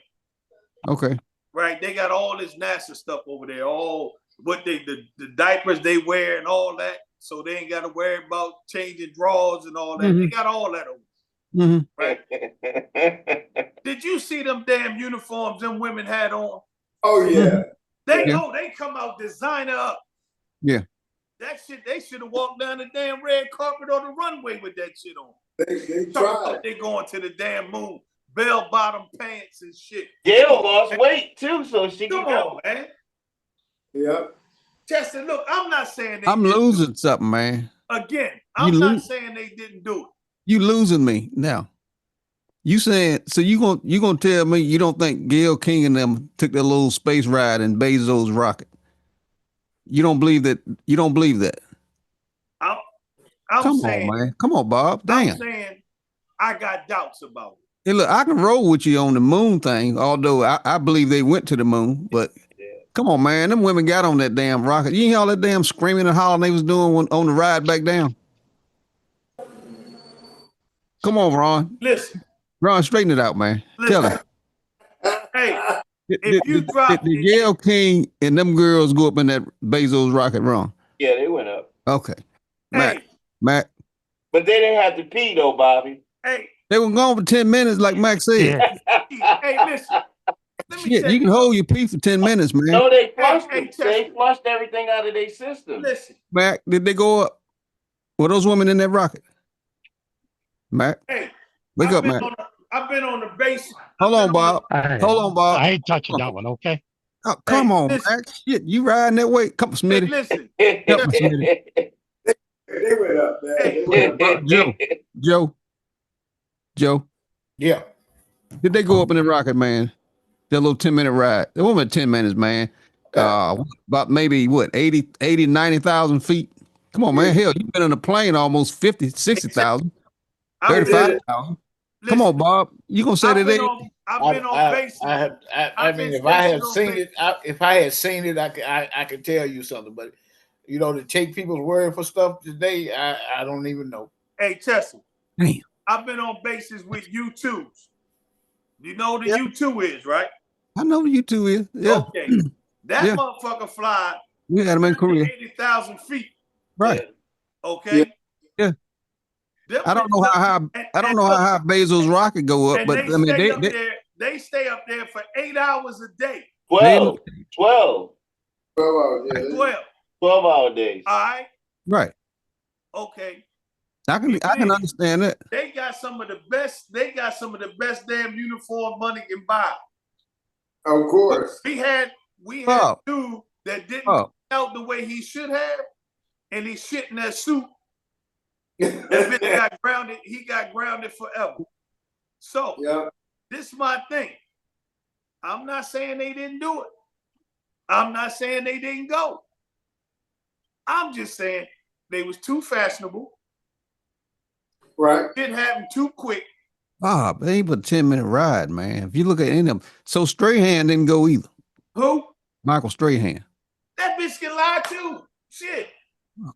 Okay. Right. They got all this NASA stuff over there. All what the diapers they wear and all that. So they ain't got to worry about changing drawers and all that. Mm-hmm. They got all that over. Mm-hmm. Right. Did you see them damn uniforms them women had on? Oh yeah. They come out designer up. Yeah. That shit, they should have walked down the damn red carpet on the runway with that shit on. They tried. They going to the damn moon. Bell bottom pants and shit. Gail lost weight too, so she come can on, go. man. Yeah. Chester, look, I'm not saying I'm losing something, man. Again, I'm not saying they didn't do it. You losing me now. You saying so you gonna tell me you don't think Gail King and them took their little space ride in Bezos' rocket? You don't believe that? You don't believe that? I'm Come saying, on, man. Come on, Bob. Damn. I'm saying I got doubts about it. Hey, look, I can roll with you on the moon thing, although I believe they went to the moon, but come on, man. Them women got on that damn rocket. You hear all that damn screaming and hollering they was doing on the ride back down? Come on, Ron. Listen. Ron, straighten it out, man. Listen. Tell him. Hey, did Gail King and them girls go up in that Bezos rocket, Ron? Yeah, they went up. Okay. Mac. But they didn't have to pee though, Bobby. Hey. They were gone for 10 minutes, like Mac said. Hey, listen. Shit, you can hold your pee for 10 minutes, man. No, they flushed it. They flushed everything out of their system. Listen. Mac, did they go up? Were those women in that rocket? Mac? Hey. Wake up, Mac. I've been on the base. Hold on, Bob. Hold on, Bob. I ain't touching that one, okay? Oh, come on, Mac. Shit, you riding that way. Come on, Smitty. Listen. Help me, Smitty. They went up, man. They went up. Joe. Yeah. Did they go up in the rocket, man? That little 10-minute ride. It wasn't 10 minutes, man. About maybe, 80, 90,000 feet? Come on, man. Hell, you've been in a plane almost 50, 60,000, 35,000. Come on, Bob. You going to say that I've been on base. I mean, if I had seen it, I could tell you something. But, to take people's word for stuff today, I don't even know. Hey, Chester. Damn. I've been on bases with U2s. You know what the U2 is, right? I know what U2 is. Yeah. Okay. That motherfucker fly. We had him in Korea. 80,000 feet. Right. Okay. Yeah. I don't know how high Bezos' rocket go up, but I mean they stay up there for 8 hours a day. 12 hours. Yeah. 12 hour days. All right. Right. Okay. I can understand it. They got some of the best. They got some of the best damn uniform money can buy. Of course. We had a dude that didn't out the way he should have, and he shit in that suit. That bitch got grounded. He got grounded forever. So this is my thing. I'm not saying they didn't do it. I'm not saying they didn't go. I'm just saying they was too fashionable. Right. Didn't happen too quick. Bob, it ain't but a 10-minute ride, man. If you look at any of them. So Strahan didn't go either. Who? Michael Strahan. That bitch can lie too. Shit.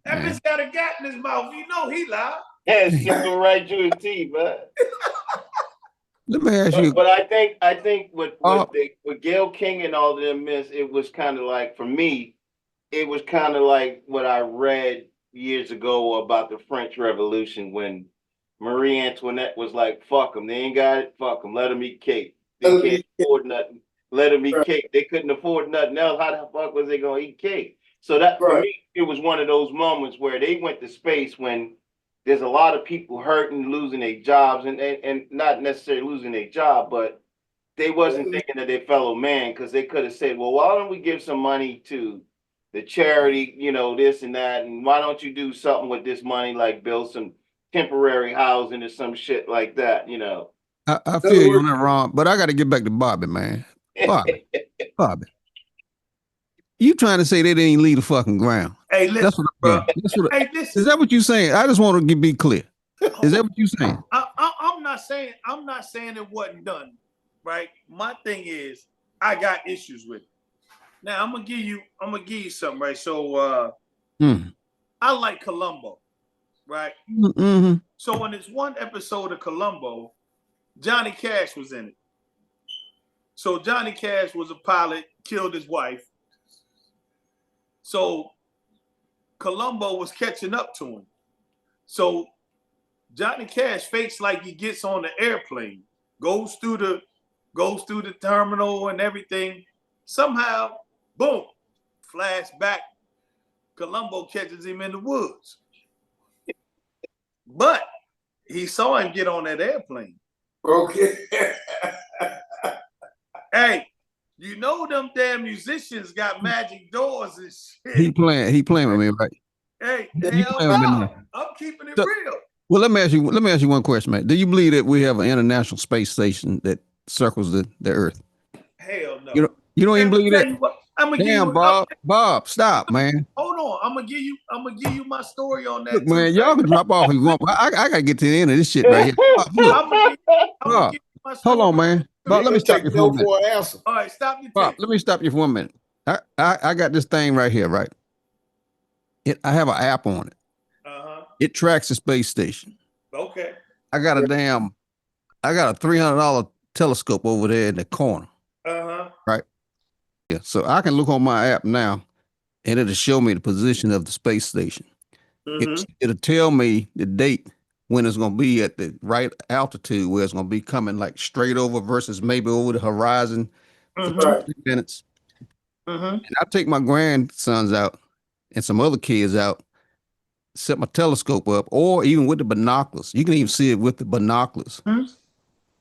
That bitch got a gat in his mouth. You know he lied. Yeah, shit go right through his teeth, man. Let me ask you. But I think with Gail King and all of them it was kind of like, for me, it was kind of like what I read years ago about the French Revolution when Marie Antoinette was like, fuck them. They ain't got it. Fuck them. Let them eat cake. They can't afford nothing. Let them eat cake. They couldn't afford nothing else. How the fuck was they going to eat cake? So that for me, it was one of those moments where they went to space when there's a lot of people hurting, losing their jobs, and not necessarily losing their job, but they wasn't thinking of their fellow man, because they could have said, well, why don't we give some money to the charity, you know, this and that, and why don't you do something with this money, like build some temporary housing or some shit like that, you know. I feel you're not wrong, but I got to get back to Bobby, man. Bobby. You trying to say they didn't leave the fucking ground? Hey, listen, that's what bro. Hey, listen. Is that what you saying? I just want to be clear. Is that what you saying? I'm not saying it wasn't done, right? My thing is I got issues with it. Now I'm gonna give you something, right? So I like Columbo, right? Mm-hmm. So in this one episode of Columbo, Johnny Cash was in it. So Johnny Cash was a pilot, killed his wife. So Columbo was catching up to him. So Johnny Cash fakes like he gets on the airplane, goes through the terminal and everything. Somehow, boom, flashback. Columbo catches him in the woods. But he saw him get on that airplane. Okay. Hey, you know them damn musicians got magic doors and shit. He playing with me, right? Hey, I'm keeping it real. Well, let me ask you one question, man. Do you believe that we have an international space station that circles the Earth? Hell no. You don't even believe that? Damn, Bob, stop, man. Hold on. I'm gonna give you my story on that. Look, man, y'all can drop off if you want. I gotta get to the end of this shit right here. Bob, hold on, man. Bob, let me stop you for a minute. All right, stop your Bob, let me stop you for 1 minute. I got this thing right here, right? I have an app on it. It tracks the space station. Okay. I got a $300 telescope over there in the corner. Right. Yeah. So I can look on my app now, and it'll show me the position of the space station. It'll tell me the date when it's going to be at the right altitude, where it's going to be coming like straight over versus maybe over the horizon for 2 minutes. And I take my grandsons out and some other kids out, set my telescope up, or even with the binoculars. You can even see it with the binoculars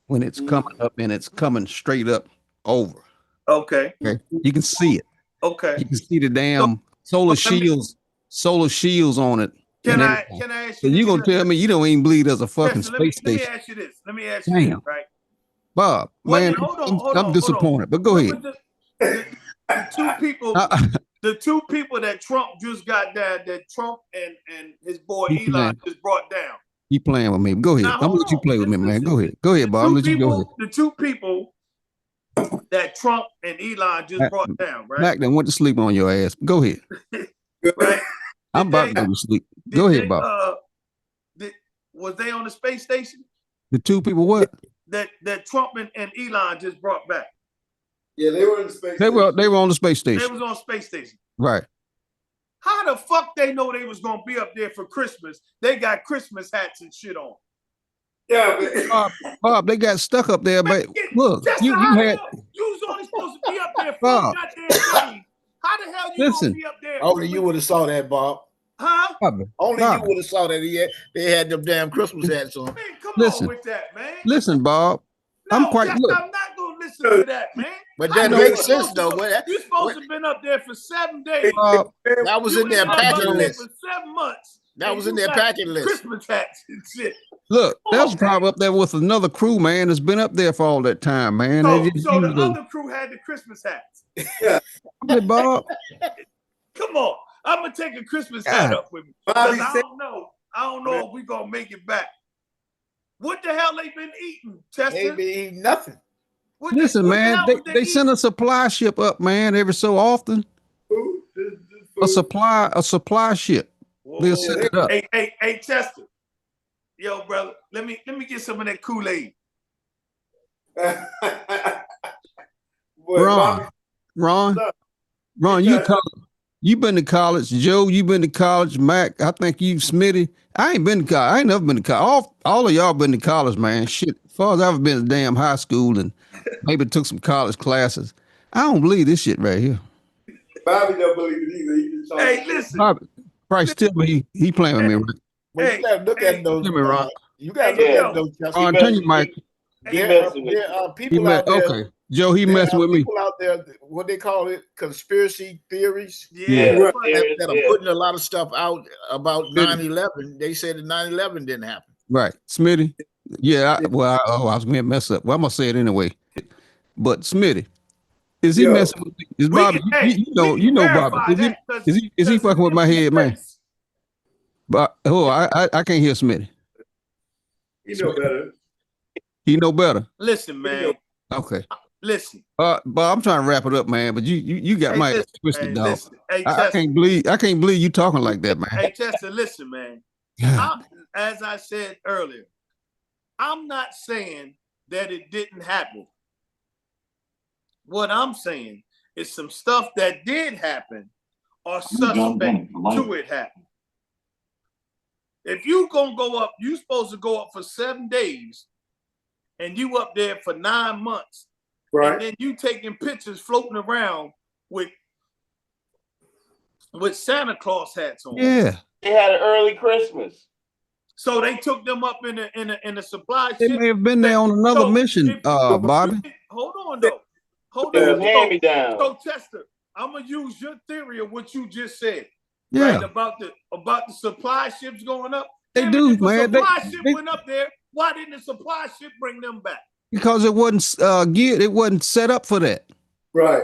when it's coming up and it's coming straight up over. Okay. You can see it. Okay. You can see the damn solar shields on it. Can I ask you? So you gonna tell me you don't even believe there's a fucking space station? Let me ask you this, right? Bob, man, I'm disappointed, but go ahead. The two people that Trump just got down, that Trump and his boy Elon just brought down. You playing with me? Go ahead. I'm gonna let you play with me, man. Go ahead, Bob. I'm gonna let you go ahead. The two people that Trump and Elon just brought down, right? Mac then went to sleep on your ass. Go ahead. Right? I'm about to go to sleep. Go ahead, Bob. Was they on the space station? The two people what? That Trump and Elon just brought back. Yeah, they were in the space station. They were on the space station. They was on space station. Right. How the fuck they know they was gonna be up there for Christmas? They got Christmas hats and shit on. Yeah, Bob, they got stuck up there, but look, you was only supposed to be up there for goddamn days. How the hell you gonna be up there? Only you would have saw that, Bob. Huh? Only you would have saw that. They had them damn Christmas hats on. Man, come on with that, man. Listen, Bob. No, I'm not gonna listen to that, man. But that makes sense, though. You're supposed to have been up there for 7 days. That was in their packing list. For 7 months. That was in their packing list. Christmas hats and shit. Look, that's probably up there with another crew, man, that's been up there for all that time, man. So the other crew had the Christmas hats. Hey, Bob. Come on. I'm going to take a Christmas hat up with me. I don't know if we're going to make it back. What the hell they been eating, Chester? They been eating nothing. Listen, man, they send a supply ship up, man, every so often. A supply ship. They'll send it up. Hey, Chester. Yo, brother, let me get some of that Kool-Aid. Ron, you colored. You been to college, Joe. You been to college, Mac. I think you, Smitty. I ain't been to college. I ain't never been to college. All of y'all been to college, man. Shit. As far as I've been to damn high school and maybe took some college classes. I don't believe this shit right here. Bobby don't believe it either. He just Hey, listen. Bobby, Price, tell me he playing with me, right? Well, you gotta look at those. Tell me, Ron. You gotta look at those. Ron, turn your mic. There are people out there. Okay, Joe, he messing with me. People out there, what they call it, conspiracy theories. Yeah. That are putting a lot of stuff out about 9/11. They said that 9/11 didn't happen. Right, Smitty. Yeah, I was gonna mess up. Well, I'm gonna say it anyway. But Smitty, is he messing with me? Is Bobby? You know Bobby. Is he fucking with my head, man? But I can't hear Smitty. You know better. He know better. Listen, man. Okay. Listen. But I'm trying to wrap it up, man. But you got my ass twisted, dog. I can't believe you talking like that, man. Hey, Chester, listen, man. As I said earlier, I'm not saying that it didn't happen. What I'm saying is some stuff that did happen are suspect to it happening. If you gonna go up, you supposed to go up for 7 days, and you up there for 9 months, right? And then you taking pictures floating around with Santa Claus hats on. Yeah, they had an early Christmas, so they took them up in a supply ship. They may have been there on another mission, Bobby. Hold on though. Hold it on. Was hand me down. So Chester, I'm gonna use your theory of what you just said. Yeah. Right, about the supply ships going up. They do, man. The supply ship went up there. Why didn't the supply ship bring them back? Because it wasn't geared. It wasn't set up for that. Right.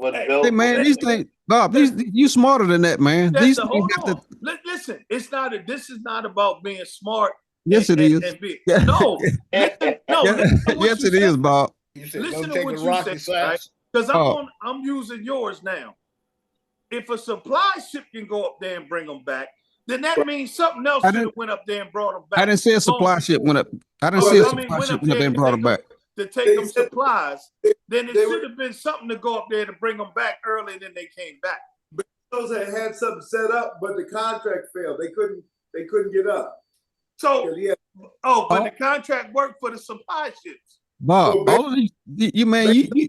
Hey man, these things, Bob. You smarter than that, man. These things have to. Listen, it's not. This is not about being smart. Yes, it is. No, Yes, it is, Bob. Listen to what you said, right? Because I'm using yours now. If a supply ship can go up there and bring them back, then that means something else should have went up there and brought them back. I didn't say a supply ship went up. I didn't say a supply ship went up there and brought them back. To take them supplies, then it should have been something to go up there to bring them back earlier than they came back. But those that had something set up, but the contract failed. They couldn't get up. So, but the contract worked for the supply ships. Bob, all of these,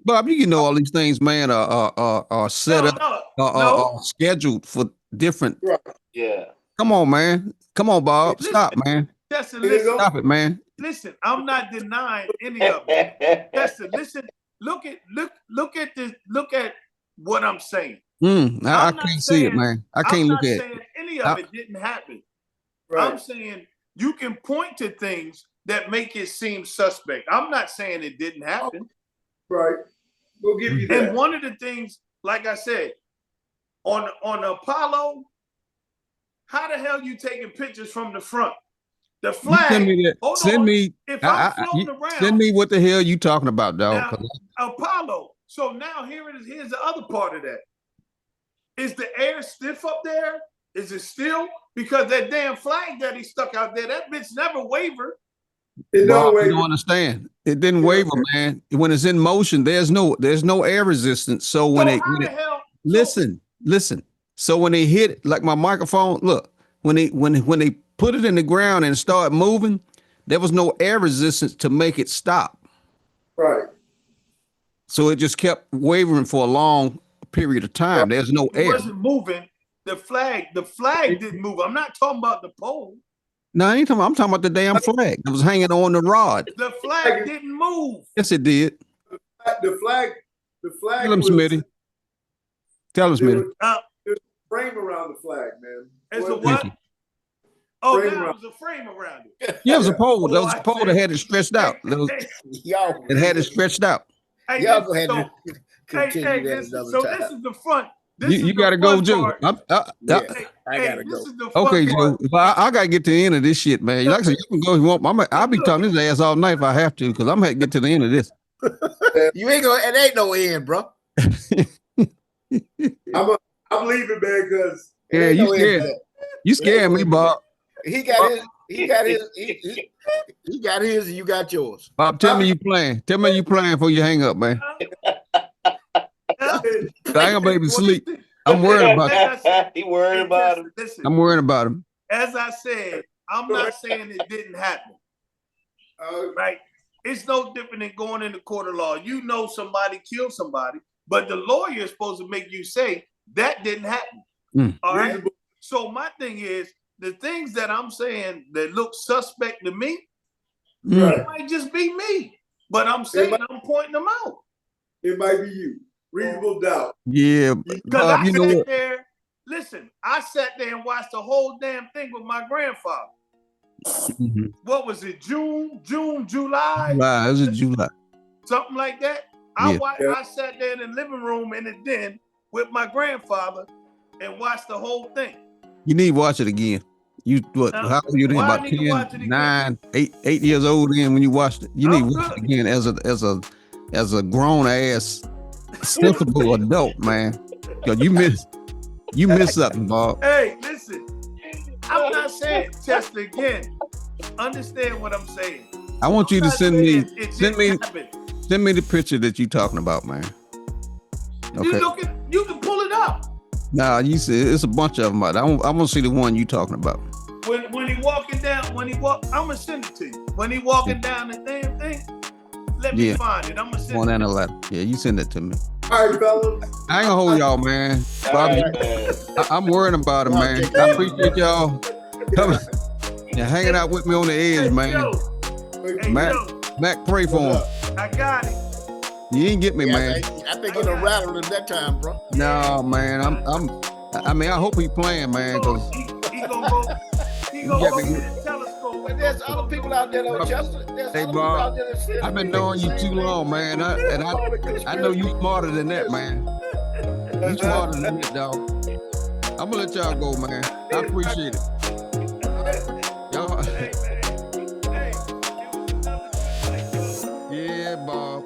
Bob, you know all these things, man, are set up, scheduled for different. Yeah. Come on, man. Come on, Bob. Stop, man. Listen, stop it, man. Listen, I'm not denying any of it. Listen, look at what I'm saying. I can't see it, man. I can't look at it. I'm not saying any of it didn't happen. Right. I'm saying you can point to things that make it seem suspect. I'm not saying it didn't happen. Right. We'll give you that. And one of the things, like I said, on Apollo, how the hell you taking pictures from the front? The flag. Send me that. Send me what the hell you talking about, dog. Now, Apollo. So now here's the other part of that. Is the air stiff up there? Is it still? Because that damn flag that he stuck out there, that bitch never wavered. Bob, you don't understand. It didn't waver, man. When it's in motion, there's no air resistance. So when listen. So when they hit, like my microphone, look, when they put it in the ground and start moving, there was no air resistance to make it stop. Right. So it just kept wavering for a long period of time. There's no air. It wasn't moving. The flag didn't move. I'm not talking about the pole. No, I ain't talking. I'm talking about the damn flag that was hanging on the rod. The flag didn't move. Yes, it did. The flag. Tell him, Smitty. Tell him, Smitty. There's a frame around the flag, man. It's a what? Oh, there was a frame around it. Yeah, it was a pole. There was a pole that had it stretched out. It had it stretched out. Y'all go ahead and continue that another time. This is the front. You got to go, Joe. I gotta go. Okay, Joe. I got to get to the end of this shit, man. Like I said, you can go if you want. I'll be talking his ass all night if I have to, because I'm going to get to the end of this. You ain't going. It ain't no end, bro. I'm leaving, man, because you scared. You scared me, Bob. He got his. He got his, and you got yours. Bob, tell me you playing. Tell me you playing before you hang up, man. I ain't gonna be able to sleep. I'm worried about him. He worried about him. Listen, I'm worried about him. as I said, I'm not saying it didn't happen. Right? It's no different than going into court of law. You know somebody killed somebody, but the lawyer is supposed to make you say that didn't happen. All right. So my thing is, the things that I'm saying that look suspect to me, it might just be me. But I'm saying I'm pointing them out. It might be you. Reasonable doubt. Yeah. Because I sat there, listen, I sat there and watched the whole damn thing with my grandfather. What was it? June, July? July. It was July. Something like that. I sat there in the living room in the den with my grandfather and watched the whole thing. You need to watch it again. You what? How old you then? About 10, 9, 8 years old then when you watched it. You need to watch it again as a grown ass sensible adult, man. Cause you miss something, Bob. Hey, listen. I'm not saying test again. Understand what I'm saying. I want you to send me the picture that you talking about, man. Okay. You can pull it up. Nah, you said it's a bunch of them. I want to see the one you talking about. When he walking down, I'm gonna send it to you. When he walking down the damn thing, let me find it. I'm gonna send it. 11. Yeah, you send it to me. All right, fellas. I ain't gonna hold y'all, man. Bobby, I'm worried about it, man. I appreciate y'all coming and hanging out with me on the edge, man. Mac, pray for him. I got it. You ain't get me, man. I think it'll rattle him that time, bro. No, man. I hope he playing, man. Cause he gonna go get the telescope. But there's other people out there, though, Justin. Hey, Bob, I've been knowing you too long, man. I know you smarter than that, man. You smarter than that, dog. I'm gonna let y'all go, man. I appreciate it. Y'all. Yeah, Bob.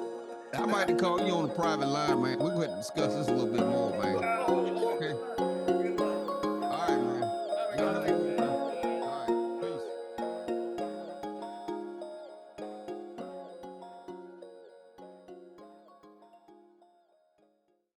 I might call you on the private line, man. We're going to discuss this a little bit more, man. Okay.